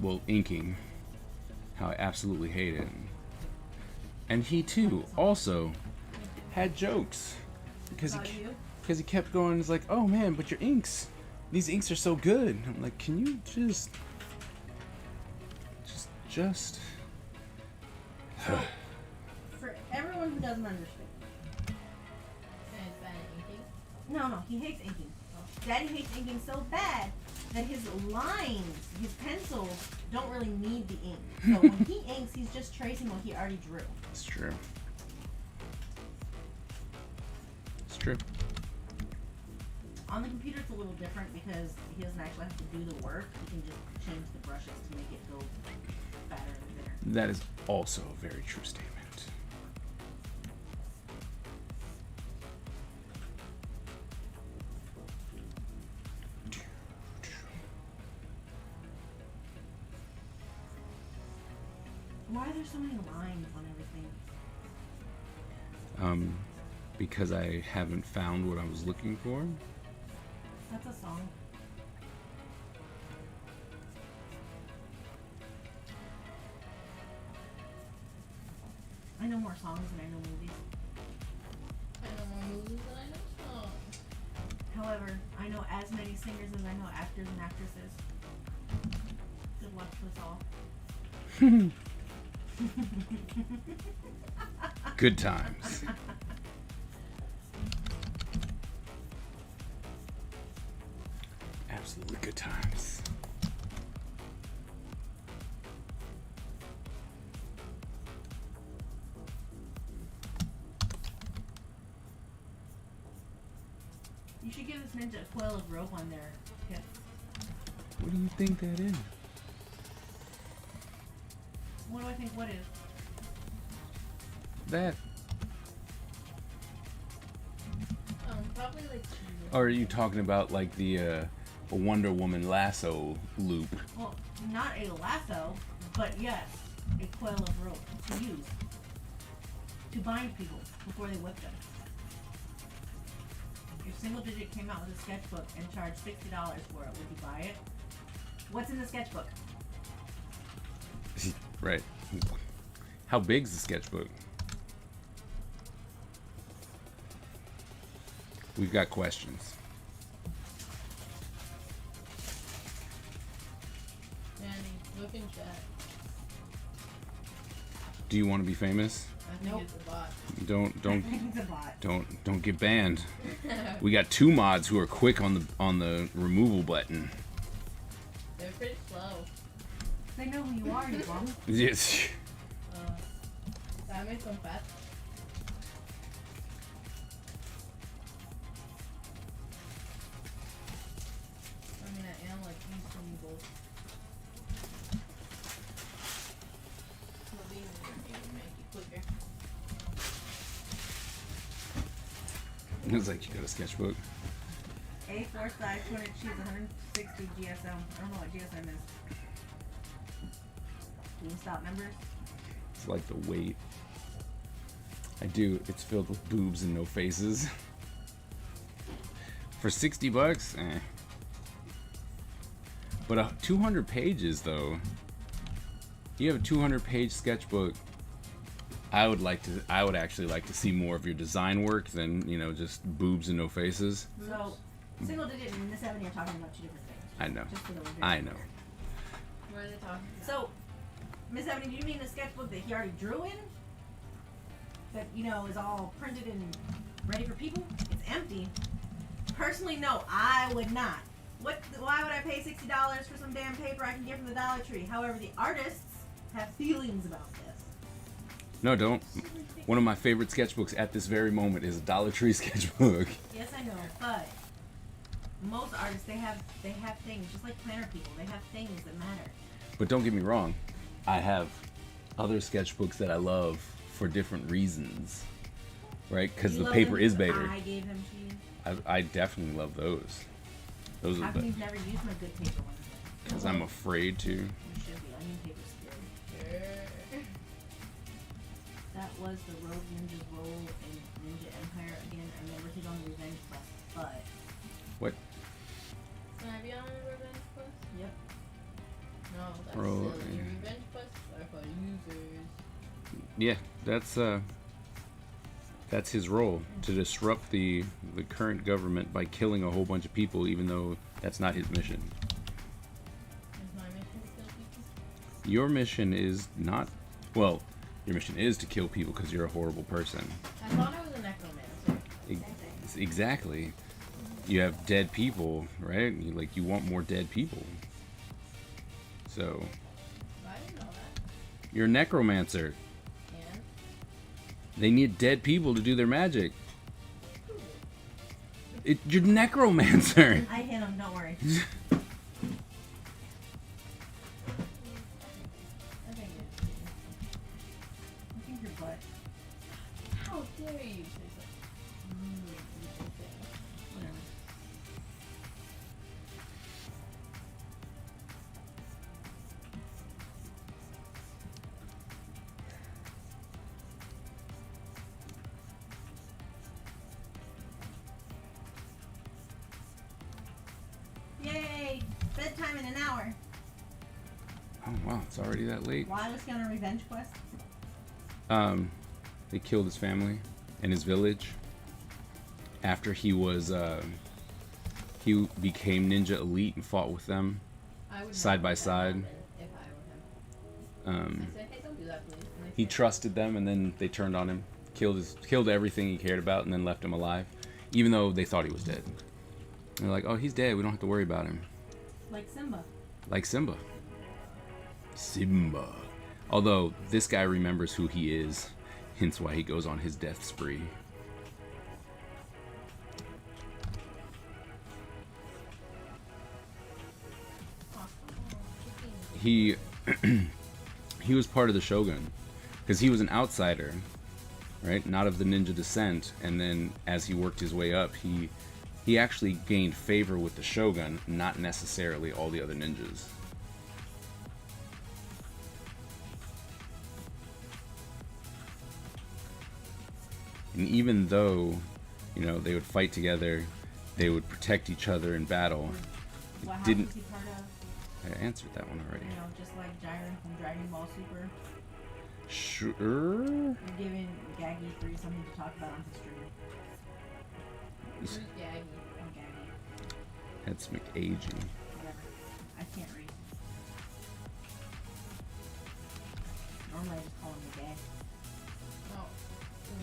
well, inking, how I absolutely hate it. And he too also had jokes because About you? he kept going. He's like, "Oh man, but your inks, these inks are so good." I'm like, "Can you just?" For everyone who doesn't understand. And it's bad at inking. No, he hates inking. Daddy hates inking so bad that his lines, his pencils, don't really need the ink. So when he inks, he's just tracing what he already drew. It's true. It's true. On the computer, it's a little different because he doesn't actually have to do the work. He can just change the brushes to make it go fatter and thinner. That is also a very true statement. Why are there so many lines on everything? Because I haven't found what I was looking for. That's a song. I know more songs than I know movies. I know more movies than I know songs. However, I know as many singers as I know actors and actresses. Good luck to us all. Good times. Absolutely good times. You should give this ninja a coil of rope on their hips. What do you think that is? What do I think what is? That. Probably like. Or are you talking about like the a Wonder Woman lasso loop? Well, not a lasso, but yes, a coil of rope to use. To bind people before they whip them. If Single Digit came out with a sketchbook and charged $60 for it, would you buy it? What's in the sketchbook? Right. How big's the sketchbook? We've got questions. Danny, look in chat. Do you want to be famous? I think Nope. it's a bot. It's a bot. Don't get banned. We got 2 mods who are quick on the removal button. They're pretty slow. They know who you are, you bum. Yes. That makes them fast. I mean, I am like Eastern Evil. Well, these are gonna make it quicker. It's like you got a sketchbook. A4 size 200 cheese, 160 GSM. I don't know what GSM is. GameStop members? It's like the weight. I do. It's filled with boobs and no faces. For $60, eh. But 200 pages though. You have a 200-page sketchbook. I would actually like to see more of your design work than, you know, just boobs and no faces. So, single digit and Miss Ebony are talking about 2 different things. I know. Just so that we're very I know. clear. What are they talking about? So, Miss Ebony, do you mean the sketchbook that he already drew in? That, you know, is all printed and ready for people? It's empty. Personally, no, I would not. Why would I pay $60 for some damn paper I can get from the Dollar Tree? However, the artists have feelings about this. No, don't. One of my favorite sketchbooks at this very moment is a Dollar Tree sketchbook. Yes, I know, but most artists, they have things, just like planner people, they have things that matter. But don't get me wrong, I have other sketchbooks that I love for different reasons, right? Because You the love paper them is because better. I gave them to you. I definitely love those. Those How are come the you've never used my good paper ones? because I'm afraid to. You should be. Onion paper's scary. That was the Rogue Ninja's role in Ninja Empire. Again, I remember he's on the Revenge Quest, but What? Can I be on a revenge quest? yep. No, that's Bro, silly. yeah. Revenge quests are for users. Yeah, that's his role, to disrupt the current government by killing a whole bunch of people, even though that's not his mission. Is my mission to kill people? Your mission is not. Well, your mission is to kill people because you're a horrible person. I thought I was a necromancer. Exactly. You have dead people, right? You want more dead people. So I didn't know that. you're a necromancer. And They need dead people to do their magic. You're necromancer. I hit him. Don't worry. I think it's I think your butt. how dare you say so? Whatever. Yay! Bedtime in an hour. Oh wow, it's already that late. Why was he on a revenge quest? They killed his family and his village after he became Ninja Elite and fought with them. I would Side not by let that side. happen if I were him. Um, I said, hey, don't do that, please. And they he said, trusted them, and then they turned on him, killed everything he cared about, and then left him alive, even though they thought he was dead. And they're like, "Oh, he's dead. We don't have to worry about him." Like Simba. Like Simba. Simba. Although this guy remembers who he is, hence why he goes on his death spree. He he was part of the Shogun because he was an outsider, right? Not of the ninja descent, and then as he worked his way up, he actually gained favor with the Shogun, not necessarily all the other ninjas. And even though, you know, they would fight together, they would protect each other in battle. What house Didn't- was he part of? I answered that one already. You know, just like Jiren from Dragon Ball Super. Sure. You're giving Gaggy 3 something to talk about on his stream. Who's Gaggy? I'm Gaggy. That's McAgee. Whatever. I can't read. Normally I just call him the gay. Oh,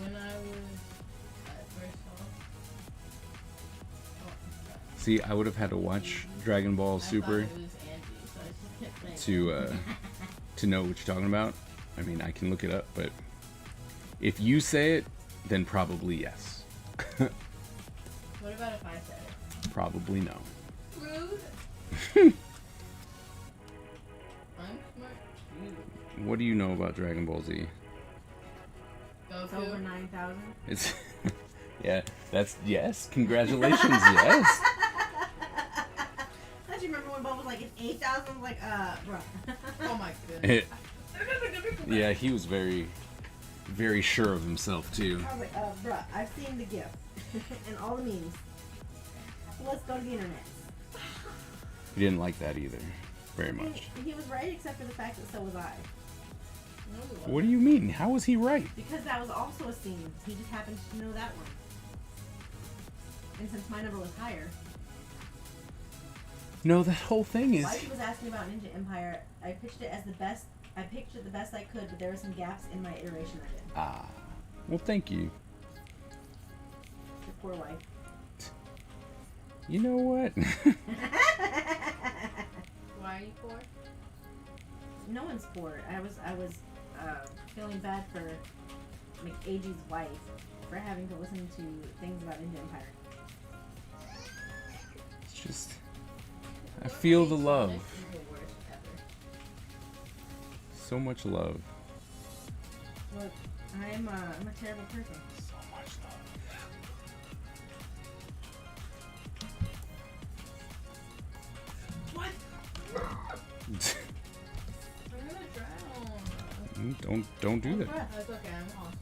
when I was at first off. See, I would have had to watch Dragon Ball Super I thought it was Angie, so I just kept saying. to know what you're talking about. I mean, I can look it up, but if you say it, then probably yes. What about if I said it? Probably no. Rude. I'm smart too. What do you know about Dragon Ball Z? It's over Goku. 9,000. It's yeah, that's yes. Congratulations, yes. Don't you remember when Bob was like, it's 8,000? I was like, bruh. Oh my goodness. Yeah, he was very, very sure of himself too. I was like, bruh, I've seen the gift and all the memes. So let's go to the internet. He didn't like that either, very much. He was right, except for the fact that so was I. No, it wasn't. What do you mean? How was he right? Because that was also a scene. He just happened to know that one. And since my number was higher, No, that whole thing is. while he was asking about Ninja Empire, I pitched it as the best. I pitched it the best I could, but there were some gaps in my iteration of it. Ah, well, thank you. Your poor wife. You know what? Why are you poor? No one's poor. I was feeling bad for McAgee's wife for having to listen to things about Ninja Empire. It's just. I feel the love. Sonic is the worst ever. So much love. Look, I'm a terrible person. So much What? love. I'm gonna drown. Don't do that. That's okay, I'm awesome.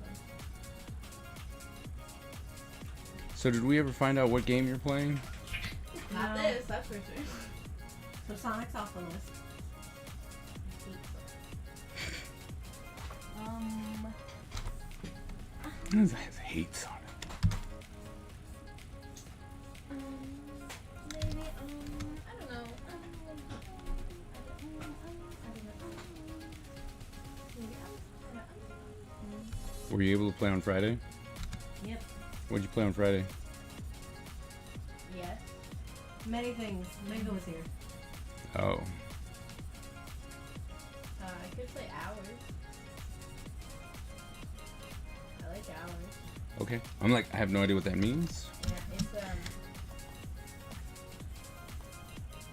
So did we ever find out what game you're playing? Not No. this, that's for sure. So Sonic's off the list. I hate Sonic. Maybe, I don't know. Were you able to play on Friday? Yep. What'd you play on Friday? Yes. Many things. Mango was here. Oh. I could play hours. I like hours. Okay. I'm like, I have no idea what that means. Yeah, it's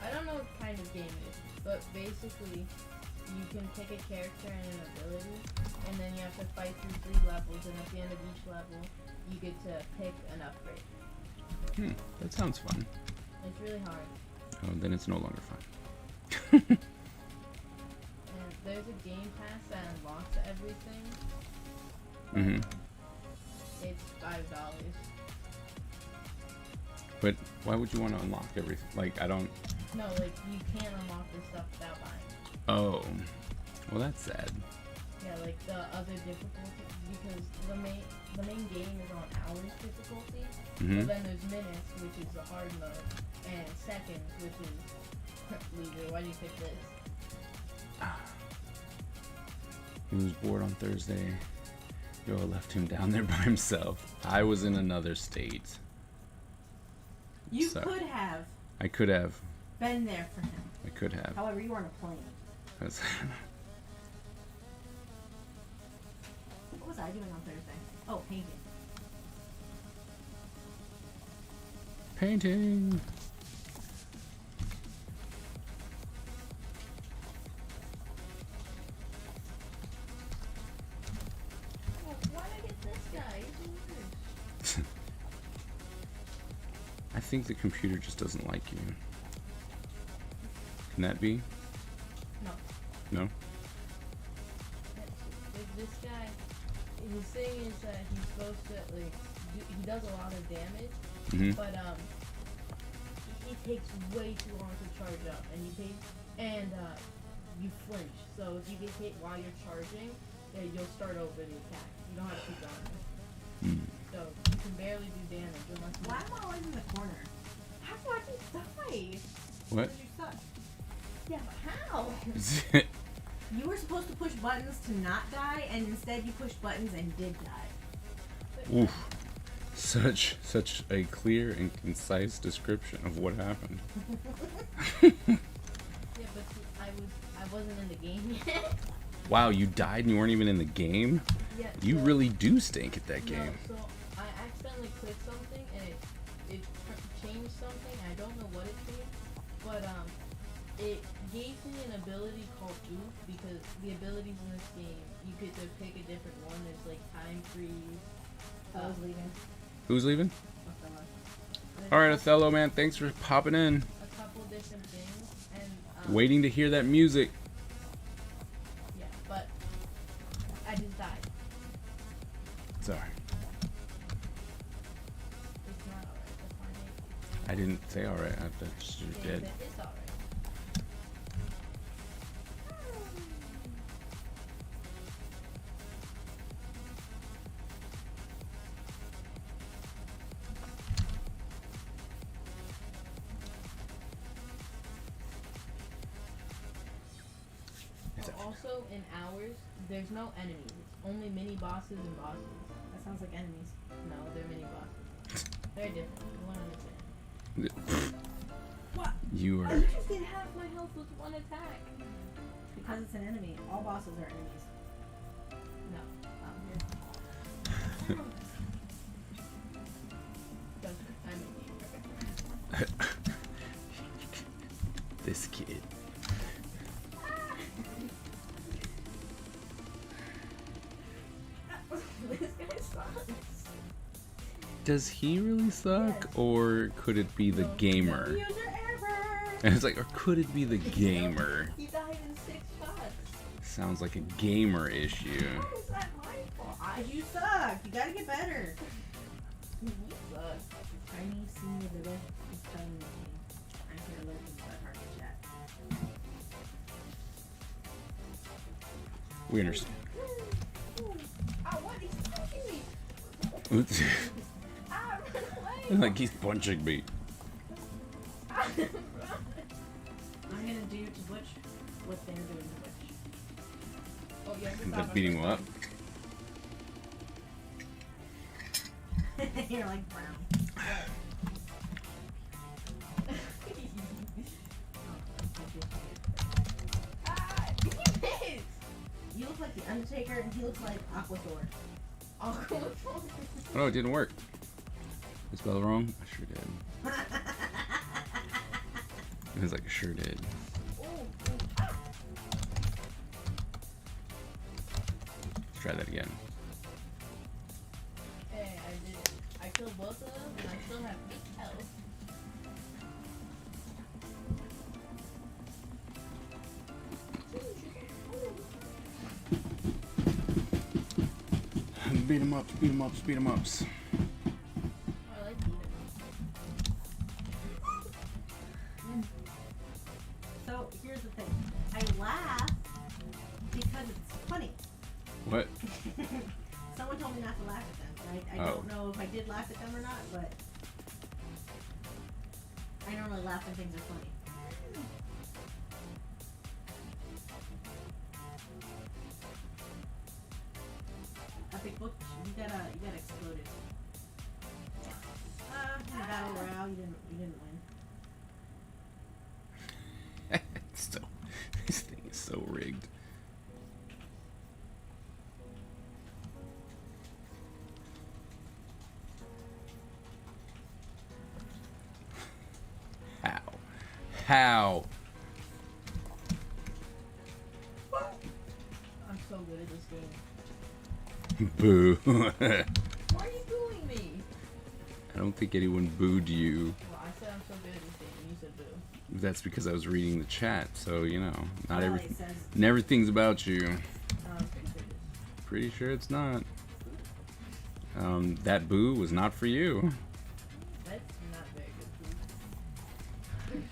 I don't know what kind of game it is, but basically you can pick a character and an ability, and then you have to fight through 3 levels, and at the end of each level, you get to pick an upgrade. That sounds fun. It's really hard. Oh, then it's no longer fun. And there's a game pass that unlocks everything. Mm-hmm. It's $5. But why would you want to unlock everything? Like, I don't. No, like you can't unlock this stuff without buying. Oh. Well, that's sad. Yeah, like the other difficulty, because the main game is on hours difficulty. Mm-hmm. But then there's minutes, which is the hard mode, and seconds, which is loser. Why do you pick this? He was bored on Thursday. Yo left him down there by himself. I was in another state. You Sorry. could have I could have. been there for him. I could have. However, you were on a plane. That's- What was I doing on Thursday? Oh, painting. Painting. Oh, why did I get this guy? He's weird. I think the computer just doesn't like you. Can that be? No. No? This guy, his thing is that he's supposed to, like, he does a lot of damage, Mm-hmm. but, he takes way too long to charge up, and you flinch. So if you get hit while you're charging, you'll start over the attack. You don't have to keep going. Mm. So you can barely do damage unless you Why am I always in the corner? How do I just die? What? Because you suck. Yeah, but how? You were supposed to push buttons to not die, and instead you pushed buttons and did die. Oof. Such a clear and concise description of what happened. Yeah, but I wasn't in the game yet. Wow, you died and you weren't even in the game? Yeah. You so- really do stink at that No, game. so I accidentally clicked something and it changed something. I don't know what it changed, but it gave me an ability called Oof, because the abilities in this game you get to pick a different one. There's like time freeze. I was leaving. Who's leaving? There's Alright, a Othello, man, thanks for popping in. couple different things, and Waiting to hear that music. yeah, but I just died. Sorry. It's not alright. That's my name. I didn't say alright, I thought you Yeah, were dead. it's alright. It's Oh, also, in ours, there's no enemies. It's only mini bosses and bosses. That sounds like enemies. No, they're mini bosses. They're different. You won't understand. What? You I are. just did half my health with one attack. Because it's an enemy. All bosses are enemies. No, I'm here. Trust me, I'm a gamer. This kid. This guy sucks. Does he really suck? Or could it be the gamer? User error! And it's like, or could it be the gamer? He died in 6 shots. Sounds like a gamer issue. How is that my fault? You suck! You gotta get better! You suck. Tiny senior the rest is telling me. I'm here looking but hard to chat. We understand. Oh, what? He's punching me. Oops. Ah, run away. Like he's punching me. Ah, run. I'm gonna do to Butch what they're doing to Butch. Oh, yeah, Ends up beating him up. You're like brown. Ah, he missed. You look like the Undertaker and he looks like Aquathor. Oh, cool. Oh, it didn't work. I spelled it wrong? I sure did. It was like, I sure did. Let's try that again. Hey, I did it. I killed both of them, and I still have 8 health. Beat him up, beat him up, beat him ups. I like beating So here's the thing. I laugh because it's funny. What? Someone told me not to laugh at them. I Oh. don't know if I did laugh at them or not, but I normally laugh when things are funny. Epic book, you got exploded. In a battle royale, you didn't win. So, this thing is so rigged. How? How? I'm so good at this game. Boo. Why are you booing me? I don't think anyone booed you. Well, I said I'm so good at this game, and you said boo. That's because I was reading the chat, so you know, not Well, everything. it says Everything's about you. I'm pretty sure it is. Pretty sure it's not. That boo was not for you. That's not very good food.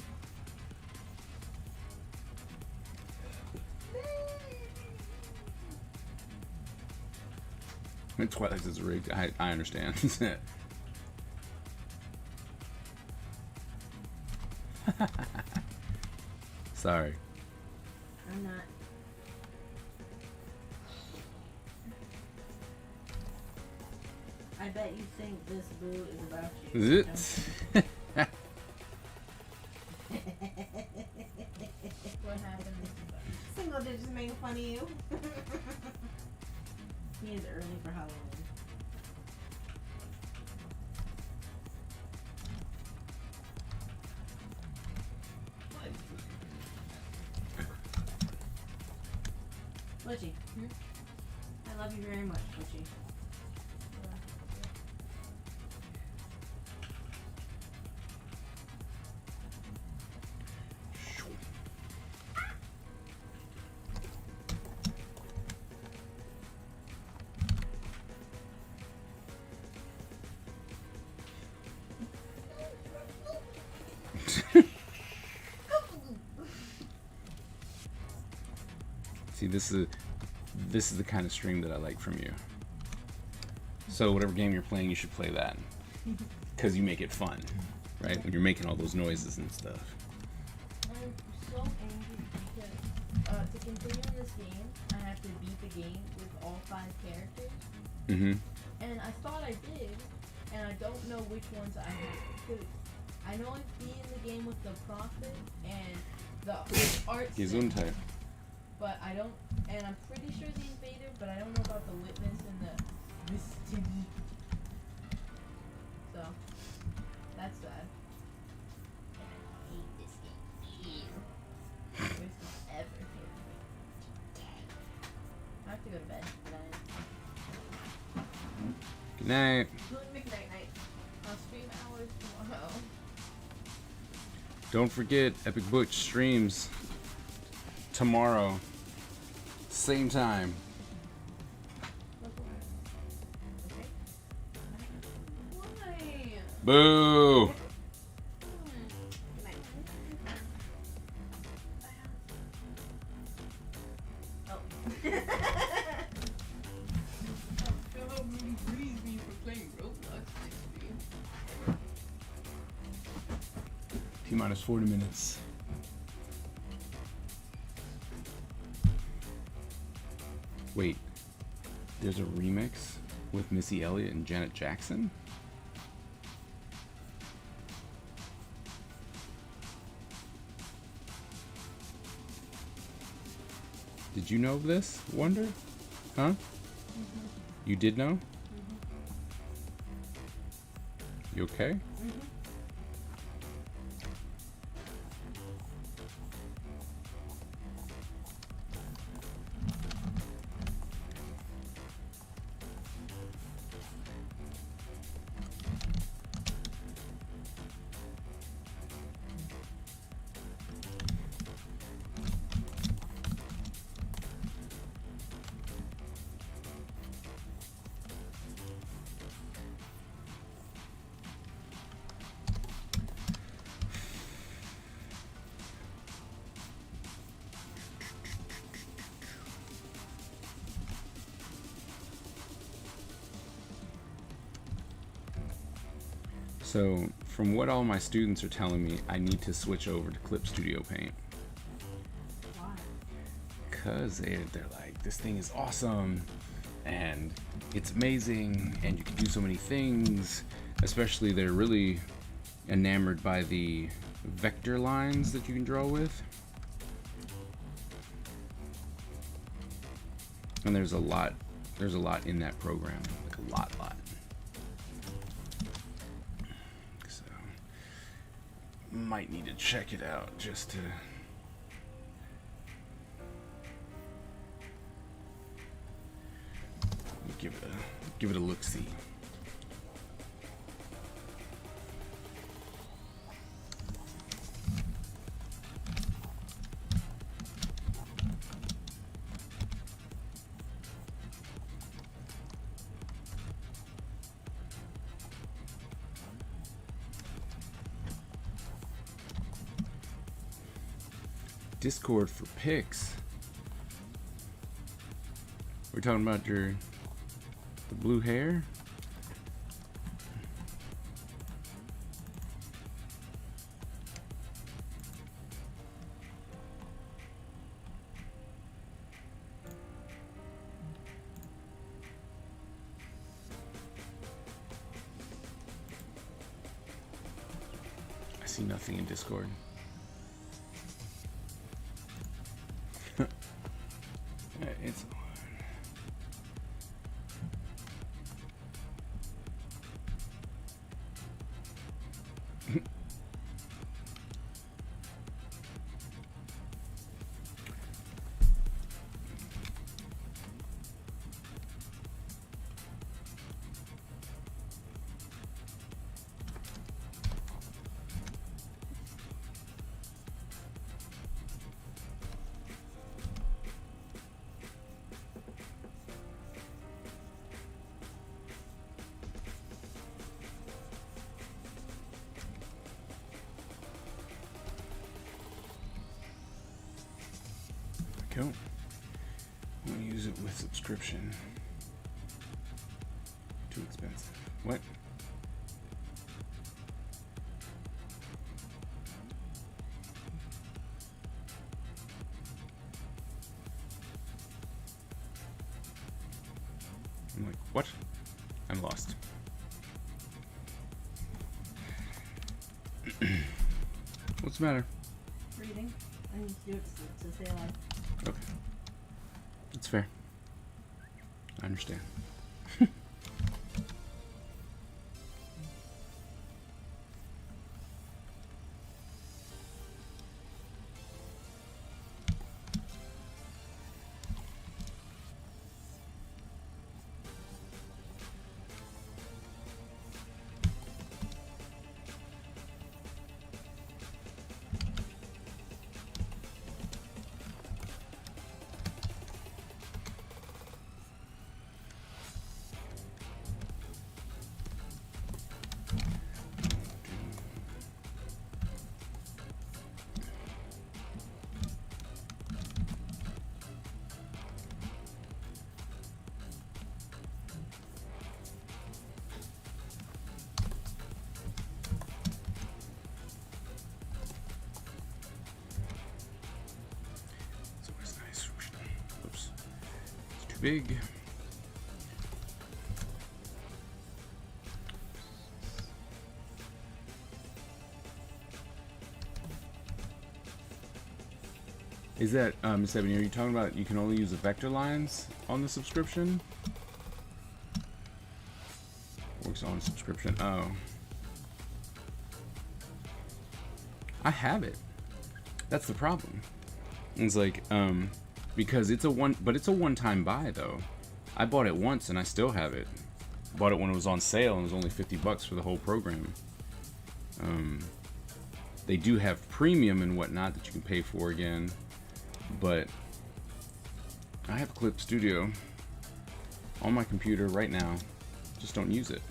Twilight is rigged. I understand. Sorry. I'm not. I bet you think this boo is about you. Zit. What happened? Single digits making fun of you. He is early for Halloween. Butchie. I love you very much, Butchie. See, this is the kind of stream that I like from you. So whatever game you're playing, you should play that, because you make it fun, right? When you're making all those noises and stuff. I'm so angry because to continue in this game, I have to beat the game with all 5 characters. Mm-hmm. And I thought I did, and I don't know which ones I have. Because I know I've beaten the game with the Prophet and the art sim, Gesundheit. but I don't, and I'm pretty sure the Invader, but I don't know about the Witness and the Mystery. So, that's sad. And I hate this game. Worst game ever. I have to go to bed. Good night. Good midnight night. I'll stream hours tomorrow. Don't forget, Epic Butch streams tomorrow, same time. Okay. Why? Boo! Oh. Philip really breathes me for playing Roblox next week. T-minus 40 minutes. Wait, there's a remix with Missy Elliott and Janet Jackson? Did you know of this, Wonder? Huh? You did know? You okay? So, from what all my students are telling me, I need to switch over to Clip Studio Paint. Why? Because they're like, this thing is awesome, and it's amazing, and you can do so many things. Especially, they're really enamored by the vector lines that you can draw with. And there's a lot in that program, like a lot. So, might need to check it out just to give it a look-see. Discord for pics. We're talking about the blue hair. see nothing in Discord. It's cool. I'm gonna use it with subscription. Too expensive. What? I'm like, what? I'm lost. What's the matter? Breathing. I need to do it to stay alive. Okay. That's fair. I understand. Big. Is that, Miss Ebony, are you talking about you can only use the vector lines on the subscription? Works on subscription. Oh. I have it. That's the problem. It's like, because it's a one-time buy though. I bought it once and I still have it. Bought it when it was on sale and it was only $50 for the whole program. They do have premium and whatnot that you can pay for again, but I have Clip Studio on my computer right now. Just don't use it.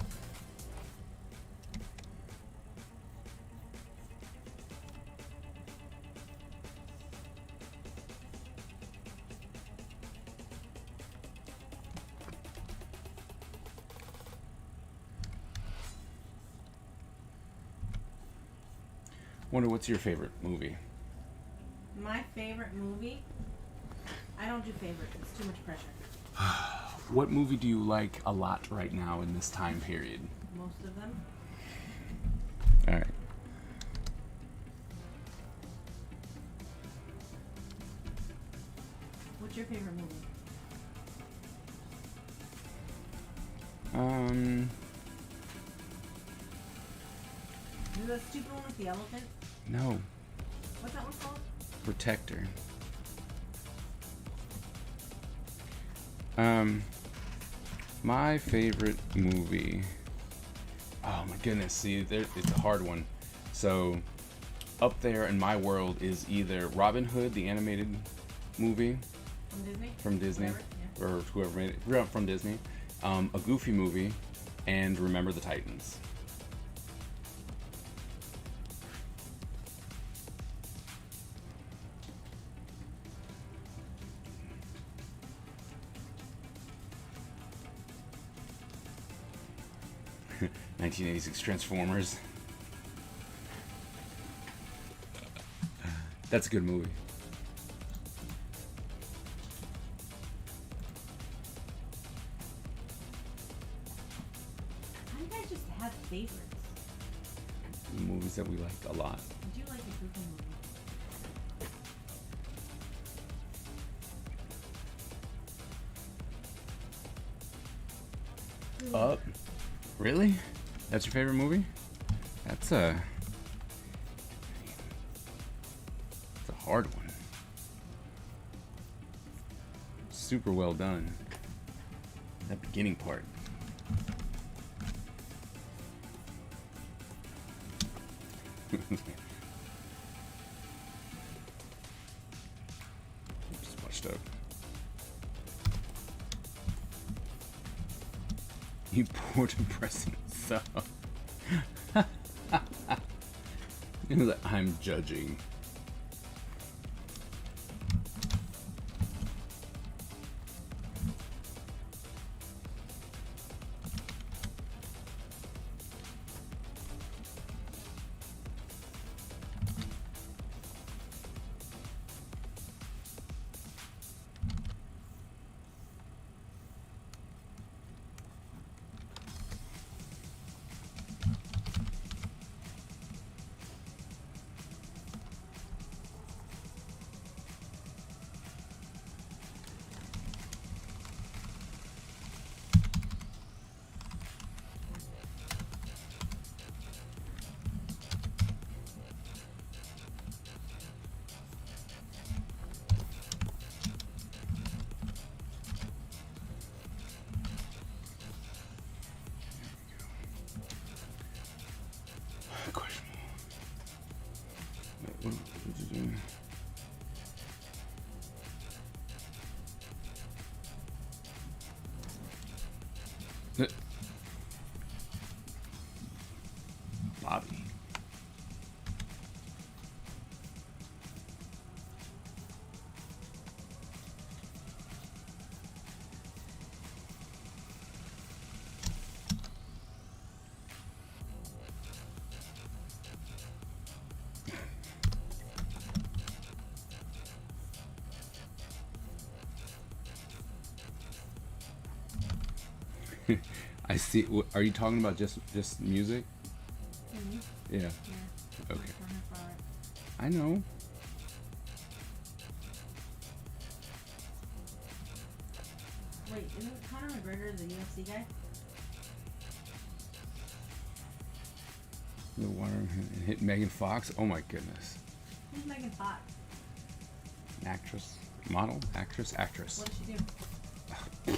Wonder what's your favorite movie? My favorite movie? I don't do favorites. It's too much pressure. What movie do you like a lot right now in this time period? Most of them. All right. What's your favorite movie? Is that stupid one with the elephant? No. What's that one called? Protector. My favorite movie. Oh my goodness, see, it's a hard one. So, up there in my world is either Robin Hood, the animated movie. From Disney? From Disney. Whoever, yeah. Or whoever made it. Yeah, from Disney. A Goofy movie. And Remember the Titans. '86 Transformers. That's a good movie. How do you guys just have favorites? Movies that we liked a lot. Did you like the cooking movie? Up. Really? That's your favorite movie? That's a hard one. Super well done. That beginning part. Just washed up. You poor depressing self. I'm judging. What did you do? Bobby. I see. Are you talking about just music? Mm-hmm. Yeah. Yeah. Okay. From her part. I know. Wait, isn't Conor McGregor the UFC guy? The water hit Megan Fox. Oh my goodness. Who's Megan Fox? An actress, model, actress. What did she do?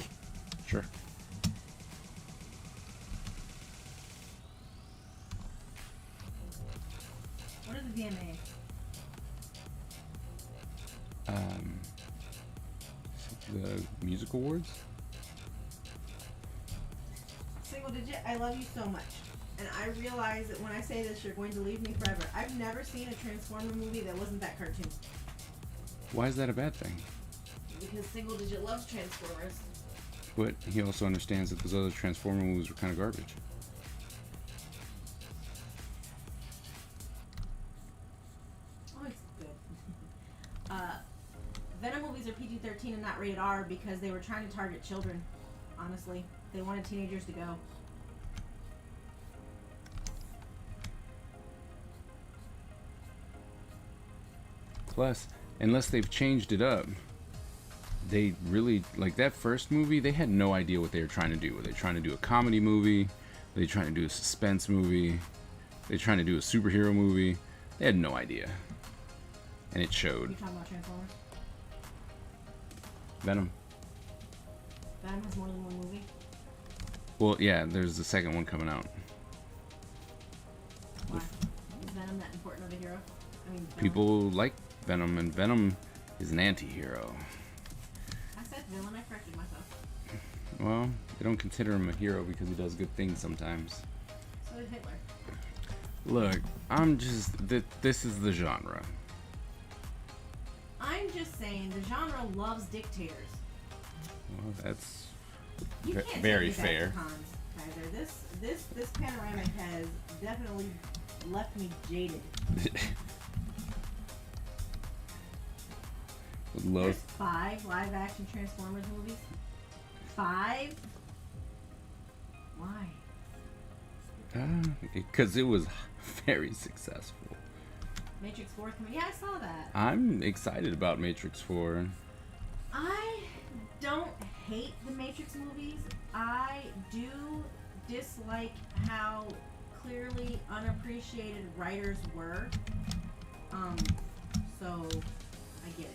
Sure. What are the VMAs? The music awards. Single digit, I love you so much. And I realize that when I say this, you're going to leave me forever. I've never seen a Transformer movie that wasn't that cartoon. Why is that a bad thing? Because Single Digit loves Transformers. But he also understands that those other Transformer movies were kind of garbage. Oh, it's good. Venom movies are PG-13 and not rated R because they were trying to target children, honestly. They wanted teenagers to go. Plus, unless they've changed it up, they really, like that first movie, they had no idea what they were trying to do. Were they trying to do a comedy movie? Were they trying to do a suspense movie? Were they trying to do a superhero movie? They had no idea. And it showed. You talking about Transformers? Venom. Venom has more than one movie? Well, yeah, there's the second one coming out. Why? Is Venom that important of a hero? I mean, villain? People like Venom, and Venom is an anti-hero. I said villain, I corrected myself. Well, they don't consider him a hero because he does good things sometimes. So did Hitler. Look, I'm just... This is the genre. I'm just saying, the genre loves dictators. Well, that's You can't very take me fair. back to cons, Kaiser. This panoramic has definitely left me jaded. Would love... There's 5 live-action Transformers movies. 5? Why? Because it was Very successful. Matrix 4 coming. Yeah, I saw that. I'm excited about Matrix 4. I don't hate the Matrix movies. I do dislike how clearly unappreciated writers were. So I get it.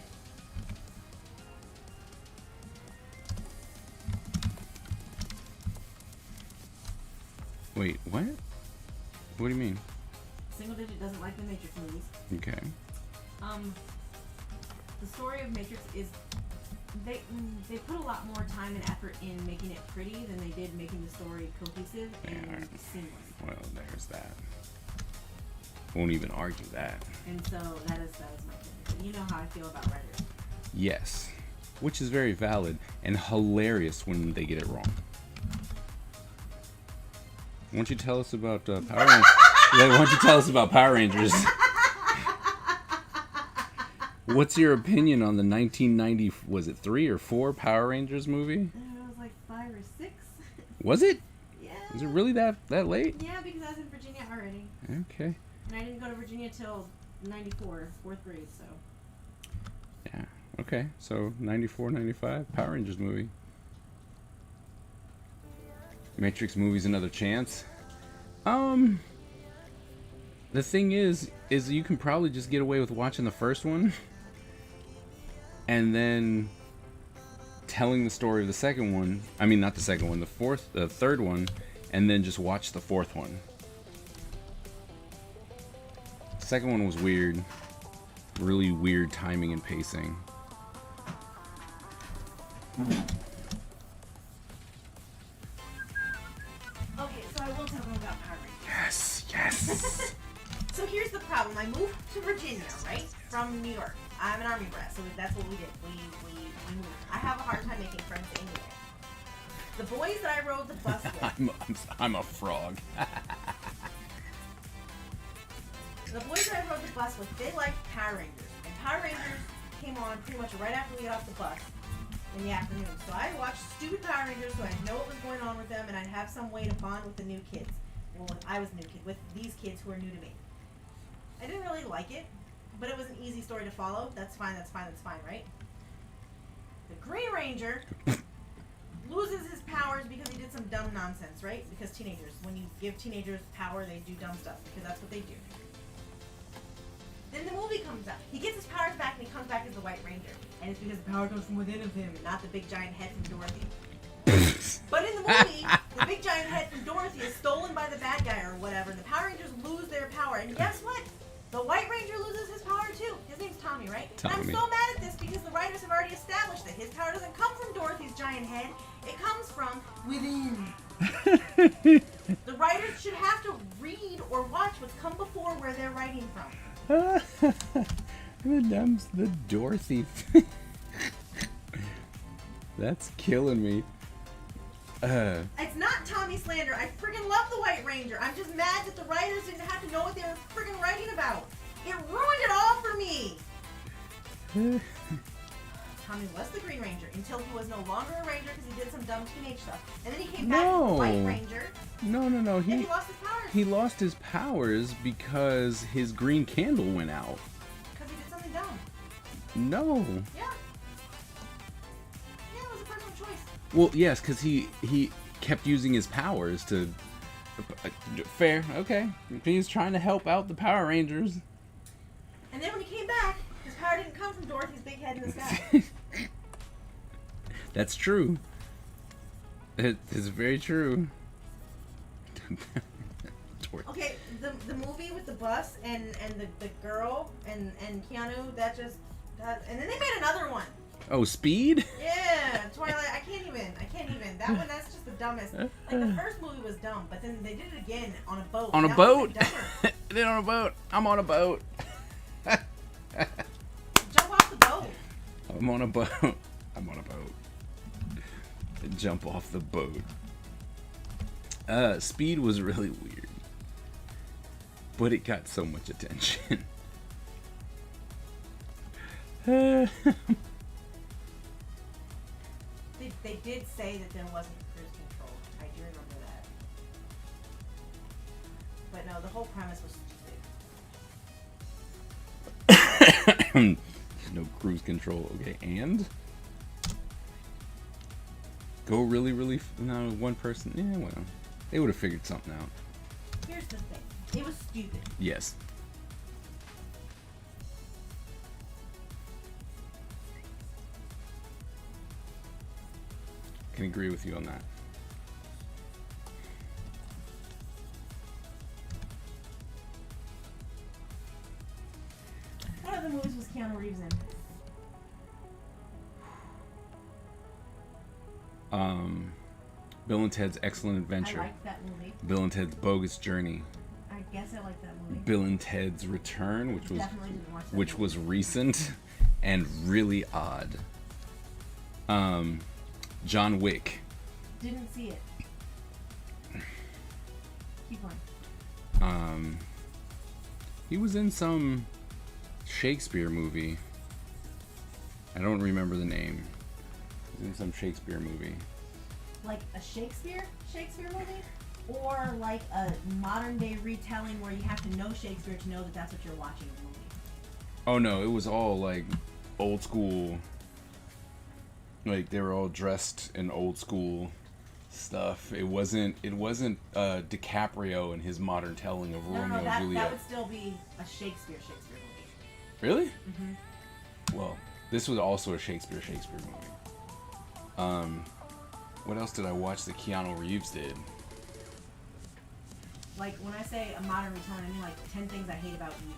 Wait, what? What do you mean? Single Digit doesn't like the Matrix movies. Okay. The story of Matrix is they put a lot more time and effort in making it pretty than they did making the story cohesive and seamless. Well, there's that. Won't even argue that. And so that is my thing. But you know how I feel about writers. Yes, which is very valid and hilarious when they get it wrong. Why don't you tell us about Power Rangers? Why don't you tell us about Power Rangers? What's your opinion on the 1990, was it 3 or 4 Power Rangers movie? It was like 5 or 6. Was it? Yeah. Was it really that late? Yeah, because I was in Virginia already. Okay. And I didn't go to Virginia till 94, 4th grade, so. Yeah. Okay. So 94, 95 Power Rangers movie. Matrix movie's another chance. The thing is you can probably just get away with watching the first one and then telling the story of the second one. I mean, not the second one, the third one, and then just watch the fourth one. The second one was weird. Really weird timing and pacing. Okay, so I will tell them about Power Rangers. Yes. So here's the problem. I moved to Virginia, right? From New York. I'm an Army brat, so that's what we did. We moved. I have a hard time making friends anyway. The boys that I rode the bus with... I'm a frog. The boys that I rode the bus with, they liked Power Rangers. And Power Rangers came on pretty much right after we got off the bus in the afternoon. So I watched stupid Power Rangers so I'd know what was going on with them and I'd have some way to bond with the new kids. Well, when I was a new kid, with these kids who are new to me. I didn't really like it, but it was an easy story to follow. That's fine, right? The Green Ranger loses his powers because he did some dumb nonsense, right? Because teenagers, when you give teenagers power, they do dumb stuff because that's what they do. Then the movie comes out. He gets his powers back and he comes back as the White Ranger. And it's because the power comes from within of him and not the big giant head from Dorothy. But in the movie, the big giant head from Dorothy is stolen by the bad guy or whatever, and the Power Rangers lose their power. And guess what? The White Ranger loses his power too. His name's Tommy, right? Tommy. And I'm so mad at this because the writers have already established that his power doesn't come from Dorothy's giant head. It comes from within. The writers should have to read or watch what's come before where they're writing from. The Dorothy. That's killing me. It's not Tommy slander. I friggin' love the White Ranger. I'm just mad that the writers didn't have to know what they were friggin' writing about. It ruined it all for me. Tommy was the Green Ranger until he was no longer a Ranger because he did some dumb teenage stuff. And then he came back as the White Ranger. No. And he lost his powers. He lost his powers because his green candle went out. Because he did something dumb. No. Yeah. Yeah, it was a personal choice. Well, yes, because he kept using his powers to... Fair, okay. He's trying to help out the Power Rangers. And then when he came back, his power didn't come from Dorothy's big head in the sky. That's true. It is very true. Okay, the movie with the bus and the girl and Keanu, that just... and then they made another one. Oh, Speed? Yeah, Twilight. I can't even. That one, that's just the dumbest. Like, the first movie was dumb, but then they did it again on a boat. On a That boat? was dumber. Then on a boat. I'm on a boat. Jump off the boat. I'm on a boat. I'm on a boat. Jump off the boat. Speed was really weird. But it got so much attention. They did say that there wasn't cruise control. I do remember that. But no, the whole premise was stupid. No cruise control. Okay, and go really, no, one person. Yeah, well, they would have figured something out. Here's the thing. It was stupid. Yes. Can agree with you on that. What other movies was Keanu Reeves in? Bill and Ted's Excellent I Adventure. liked that movie. Bill and Ted's Bogus Journey. I guess I liked that movie. Bill and Ted's Return, Definitely didn't watch that which movie. was recent and really odd. John Wick. Didn't see it. Keep going. He was in some Shakespeare movie. I don't remember the name. He was in some Shakespeare movie. Like a Shakespeare movie? Or like a modern day retelling where you have to know Shakespeare to know that that's what you're watching in the movie? Oh no, it was all like old school. Like they were all dressed in old school stuff. It wasn't DiCaprio and his modern telling of Romeo and that Juliet. would still be a Shakespeare movie. Really? Mm-hmm. Well, this was also a Shakespeare movie. What else did I watch that Keanu Reeves did? Like when I say a modern retelling, I mean like 10 Things I Hate About You.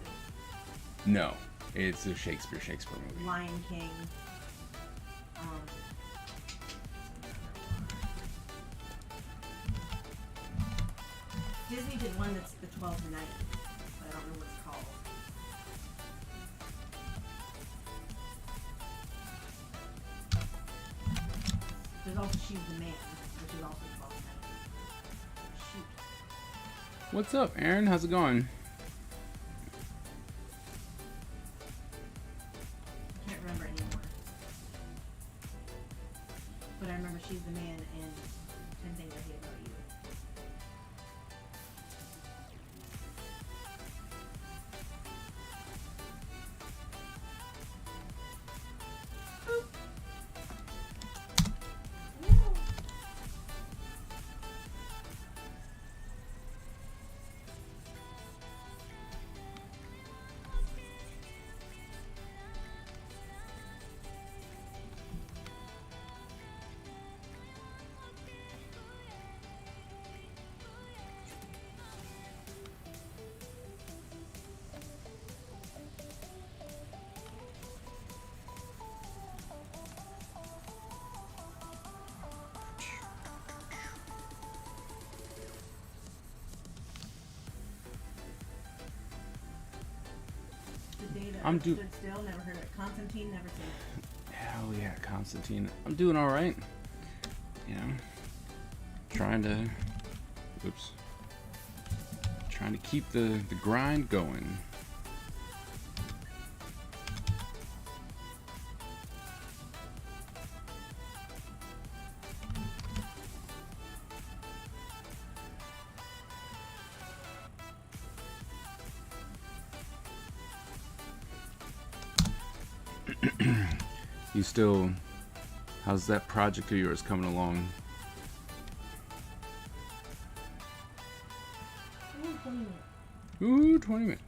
No, it's a Shakespeare movie. Lion King. Disney did one that's the 12th Night, but I don't know what it's called. There's also She's the Man, which is also 12th Night. Shoot. What's up, Aaron? How's it going? I can't remember anymore. But I remember She's the Man and 10 Things I Hate About You. The Day That I'm Earth Stood Still, never heard of it. Constantine, never seen it. Hell yeah, Constantine. I'm doing all right. You know, trying to keep the grind going. You still, how's that project of yours coming along? Ooh, 20 minutes.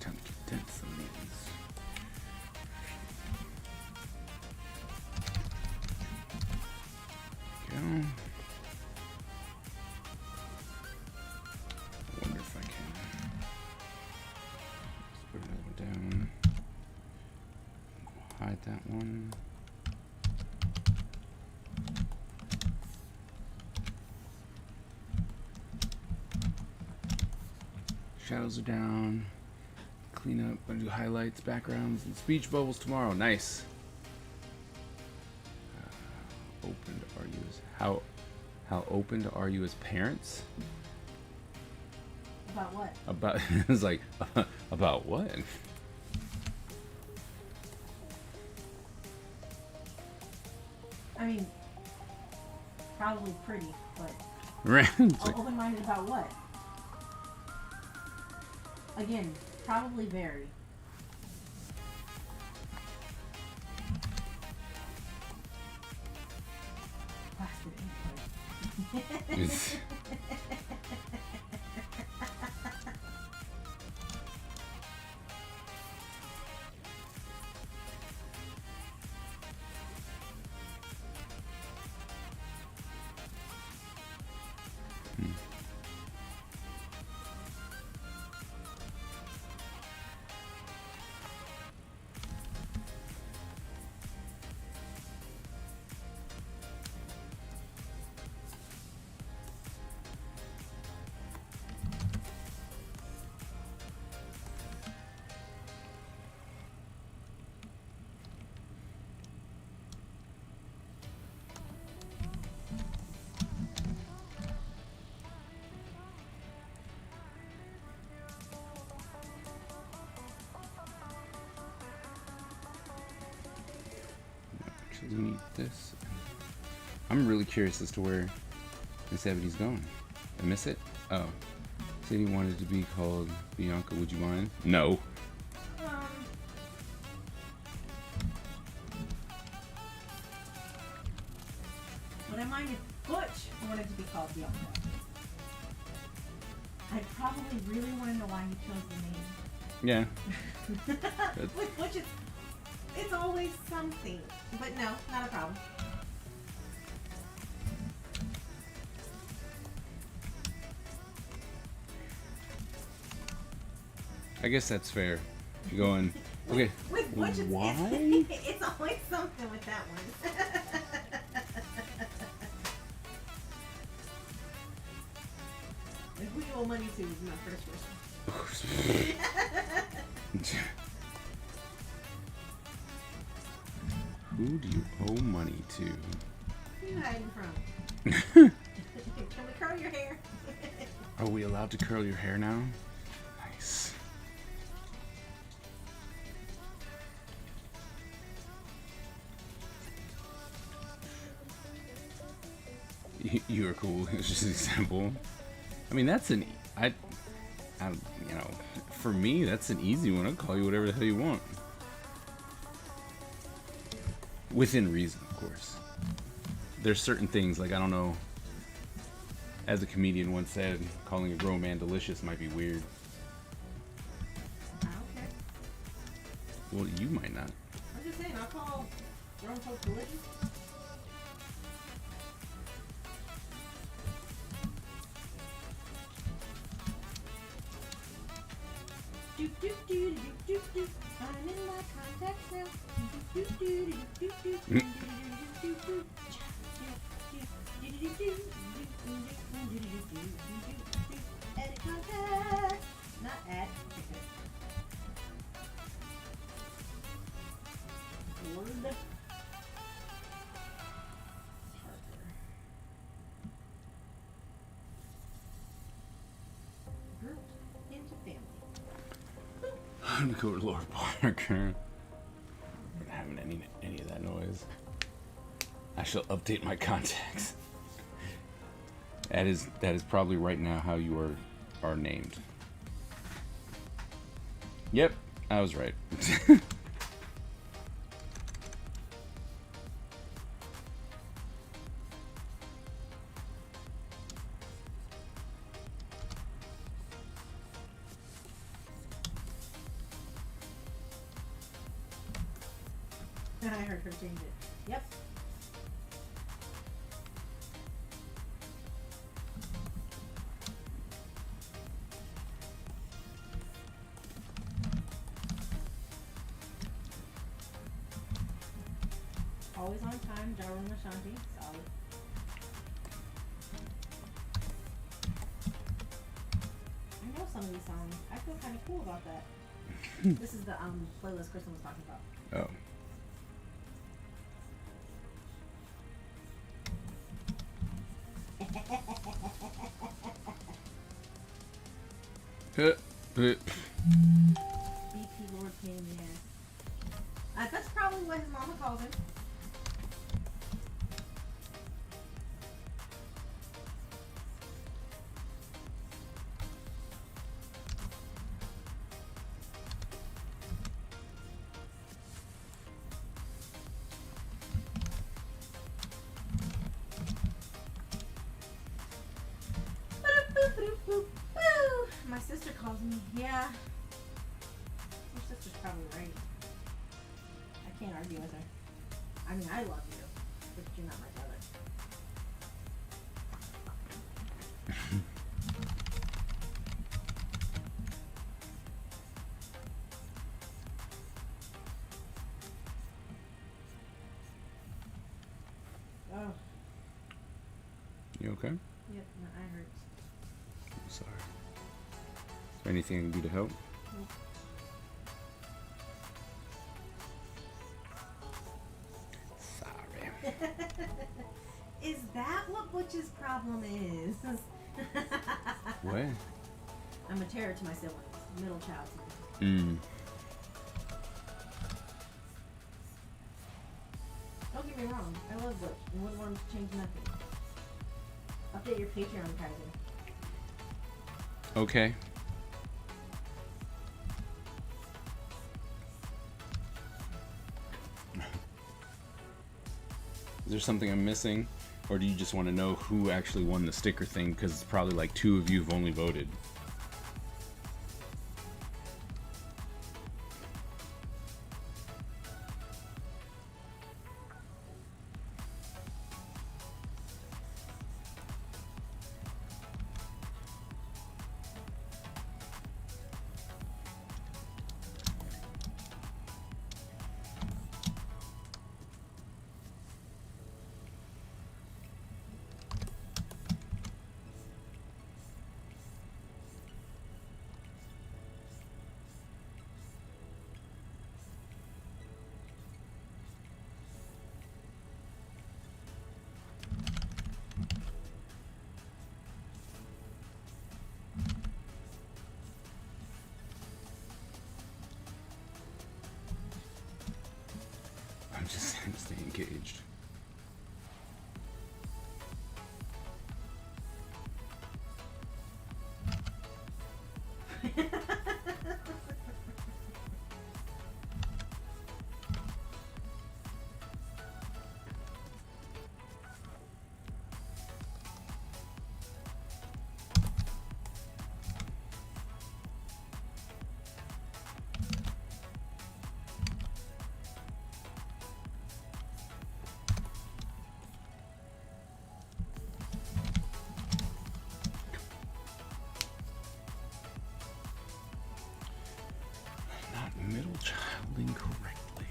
Time to condense some of these. that one. Shadows are down. Clean up. I'm gonna do highlights, backgrounds, and speech bubbles tomorrow. Nice. Opened are you as how opened are you as parents? About what? About it's like about what? I mean, probably pretty, but It's like, open-minded about what? Again, probably very. Plastic ink. it's- actually need this. I'm really curious as to where Miss Ebony's going. I miss it? Oh. Said he wanted to be called Bianca, would you mind? No. Would I mind if Butch wanted to be called Bianca? I probably really want to know why he chose the name. Yeah. With Butch, it's always something. But no, not a problem. I guess that's fair. You're going, okay, With Butch, why? it's always something with that one. Like, who you owe money to is my first question. Who do you owe money to? Who are you hiding from? Can we curl your hair? Are we allowed to curl your hair now? Nice. You are cool. It's just an example. I mean, that's an you know, for me, that's an easy one. I'll call you whatever the hell you want, within reason, of course. There's certain things like I don't know. As a comedian once said, calling a grown man delicious might be weird. I don't care. Well, you might not. I'm just saying, I'll call grown folks delicious. Do do do do do do. I'm in my contacts now. Do do do do do do do do do do. Edit contact, not add. Word. Group into family. I'm gonna go to Lord Parker. I'm not having any of that noise. I shall update my contacts. That is probably right now how you are named. Yep, I was right. I heard her change it. Yep. always on time. Darwin Ashanti, solid. I know some of these songs. I feel kind of cool about that. This is the playlist Kristen was talking about. Oh. BP Lord King, yeah. That's probably what his mama calls him. My sister calls me. Yeah. Your sister's probably right. I can't argue with her. I mean, I love you, but you're not my brother. Oh. You okay? Yep, my eye hurts. I'm sorry. Is there anything I can do to help? Nope. Sorry. Is that what Butch's problem is? What? I'm a terror to my siblings. Middle child to me. Don't get me wrong. I love Butch and wouldn't want him to change nothing. Update your Patreon, Kaiser. Okay. Is there something I'm missing? Or do you just want to know who actually won the sticker thing? Because it's probably like 2 of you have only voted. I'm just stay engaged. Middle child incorrectly.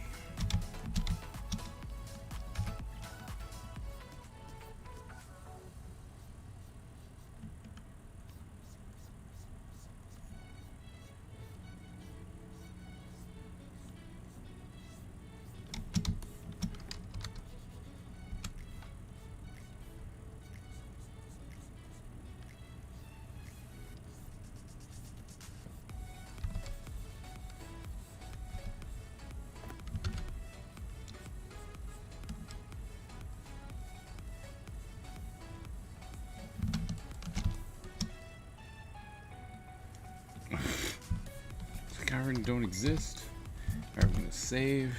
I already don't exist. Alright, we're gonna save.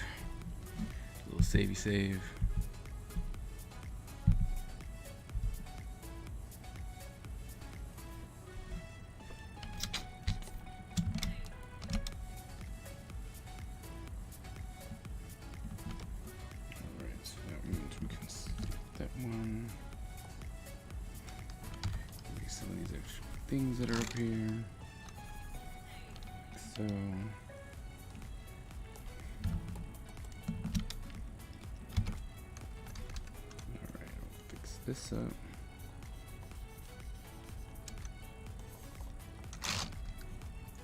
A little savey save. Alright, so that means we can skip that one. Maybe some of these extra things that are up here. So this up.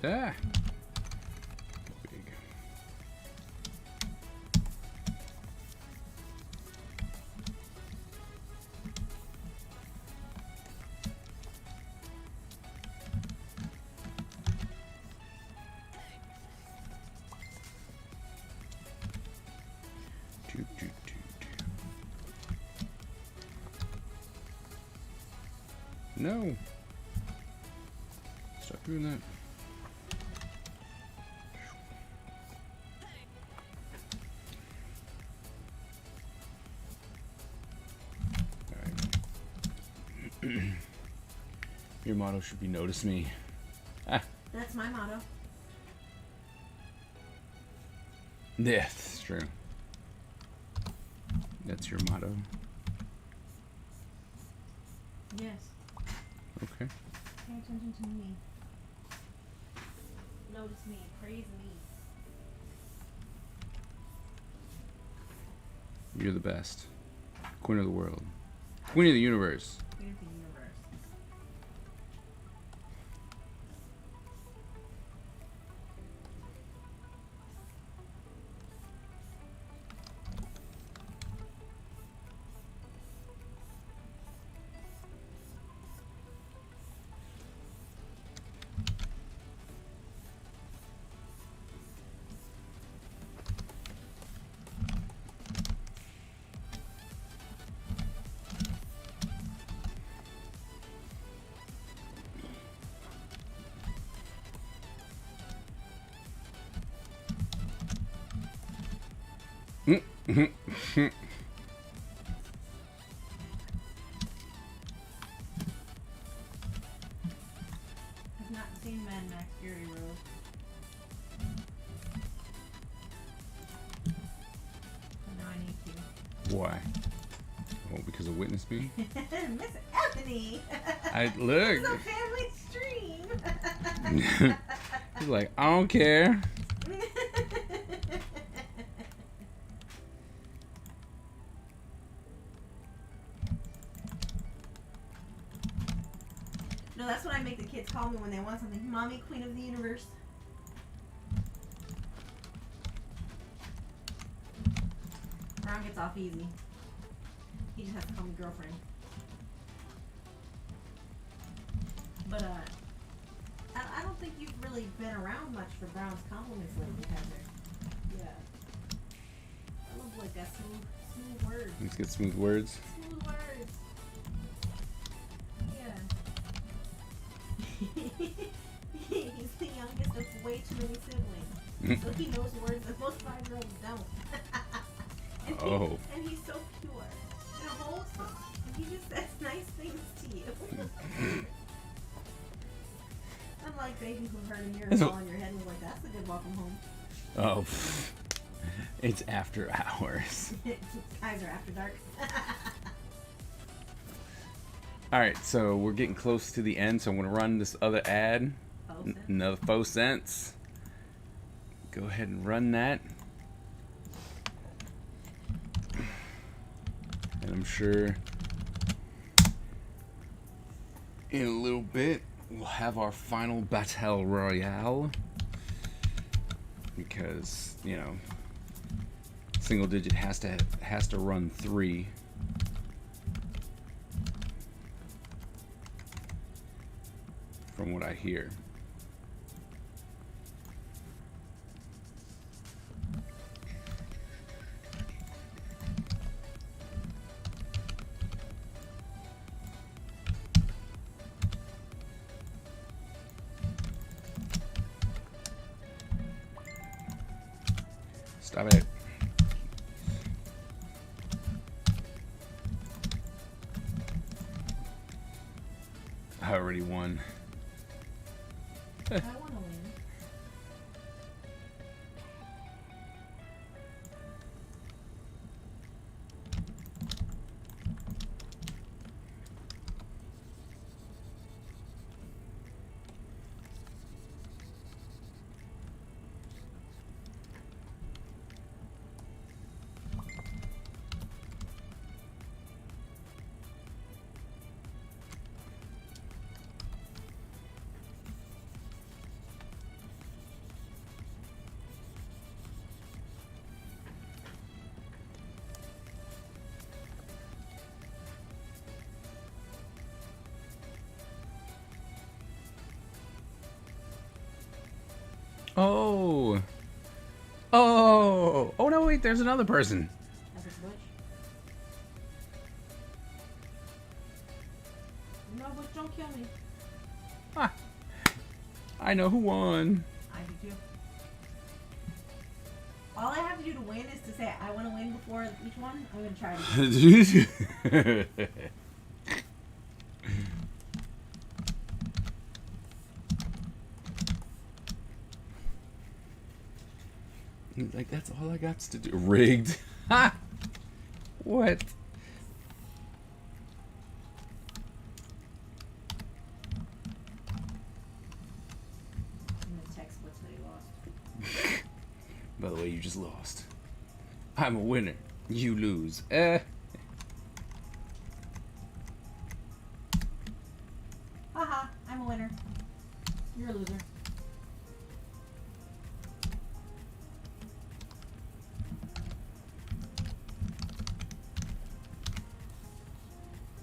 Ah! Big. Doo, doo, doo, doo. No! Stop doing that. Your motto should be notice me. Ah, That's my motto. yeah, that's true. That's your motto. Yes. Okay. Pay attention to me. Notice me. Praise me. You're the best. Queen of the world. Queen of the universe. Queen of the universe. I've not seen Mad Max Fury Road. But now I need to. Why? Oh, because of Witness Me? Miss Anthony! I This look. is a family stream! He's like, I don't care. No, that's what I make the kids call me when they want something. Mommy, Queen of the Universe. Ron gets off easy. He just has to call me girlfriend. But, I don't think you've really been around much for Brown's compliments lately, Heather. Yeah. I love, like, that smooth words. Let's get smooth words. Smooth words. Yeah. He's the youngest of way too many siblings. So he knows words that most 5-year-olds don't. Oh. And he's so pure and wholesome. And he just says nice things to you. Unlike baby who heard a mirror fall on your head and was like, that's a good welcome home. Oh. It's after hours. Eyes are after dark. Alright, so we're getting close to the end, so I'm going to run this other ad. Faux sense. Another faux cents. Go ahead and run that. And I'm sure in a little bit we'll have our final battle royale. Because, you know, single digit has to run 3. From what I hear. Stop it. I already won. I want to win. Oh. Oh. Oh no, wait, there's another person. That's a Butch. No, Butch, don't kill me. Ah. I know who won. I do too. All I have to do to win is to say I want to win before each one. I'm gonna try to. He's like, that's all I got to do. Rigged. Ha! What? I'm gonna text Butch that he lost. By the way, you just lost. I'm a winner. You lose. Haha, I'm a winner. You're a loser.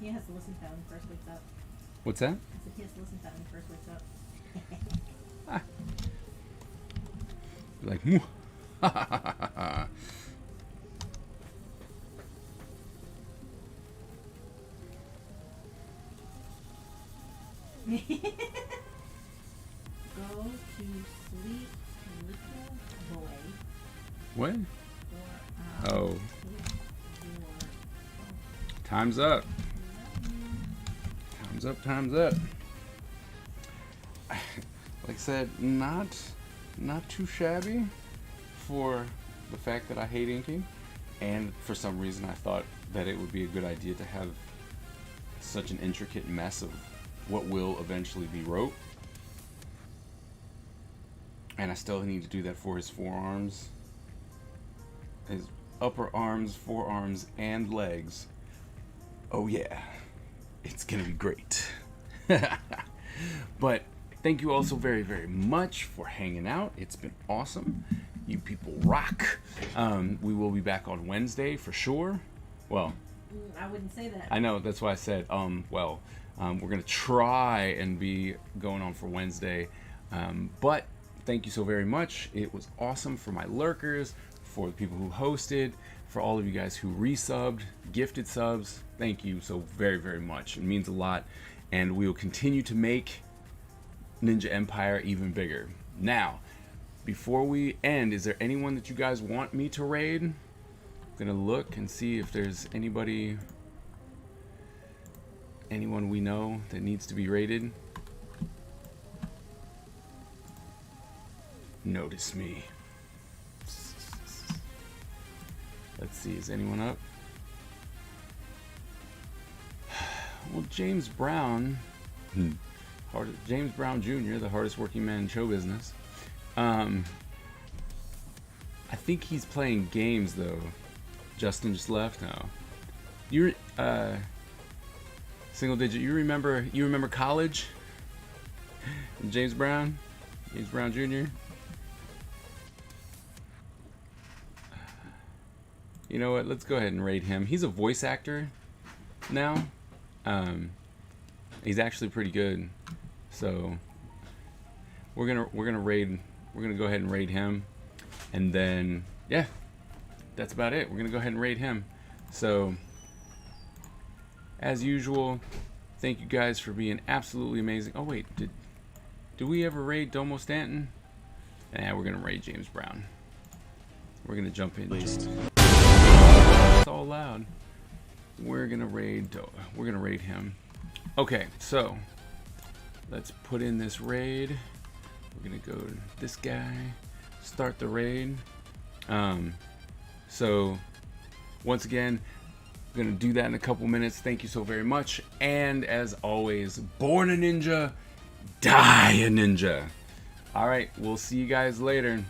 He has to listen to that when he first wakes up. What's that? I said he has to listen to that when he first wakes up. Like, Go to sleep, little boy. what? Or, Oh, take your time's up. Time's up. Time's up. Like I said, not too shabby for the fact that I hate inking, and for some reason I thought that it would be a good idea to have such an intricate mess of what will eventually be wrote. And I still need to do that for his forearms, his upper arms, forearms, and legs. Oh yeah, it's gonna be great. But thank you all so very, very much for hanging out. It's been awesome. You people rock. We will be back on Wednesday for sure. Well, I wouldn't say that. I know, that's why I said, we're going to try and be going on for Wednesday. But thank you so very much. It was awesome for my lurkers, for the people who hosted, for all of you guys who resubbed, gifted subs. Thank you so very, very much. It means a lot. And we will continue to make Ninja Empire even bigger. Now, before we end, is there anyone that you guys want me to raid? I'm gonna look and see if there's anyone we know that needs to be raided. Notice me. Let's see, is anyone up? Well, James Brown, James Brown Jr., the hardest working man in show business. I think he's playing games though. Justin just left. No, you're single digit. You remember college? James Brown Jr. You know what? Let's go ahead and raid him. He's a voice actor now. He's actually pretty good. So we're gonna go ahead and raid him, and then yeah, that's about it. We're gonna go ahead and raid him. So as usual, thank you guys for being absolutely amazing. Oh wait, did we ever raid Domo Stanton? Nah, we're gonna raid James Brown. We're gonna jump in. It's all loud. We're gonna raid him. Okay, so let's put in this raid. We're gonna go to this guy, start the raid. So once again, we're gonna do that in a couple minutes. Thank you so very much. And as always, born a ninja, die a ninja. All right, we'll see you guys later.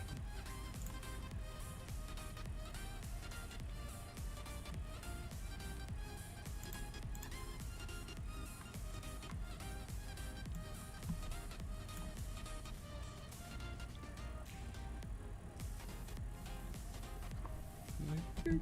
Like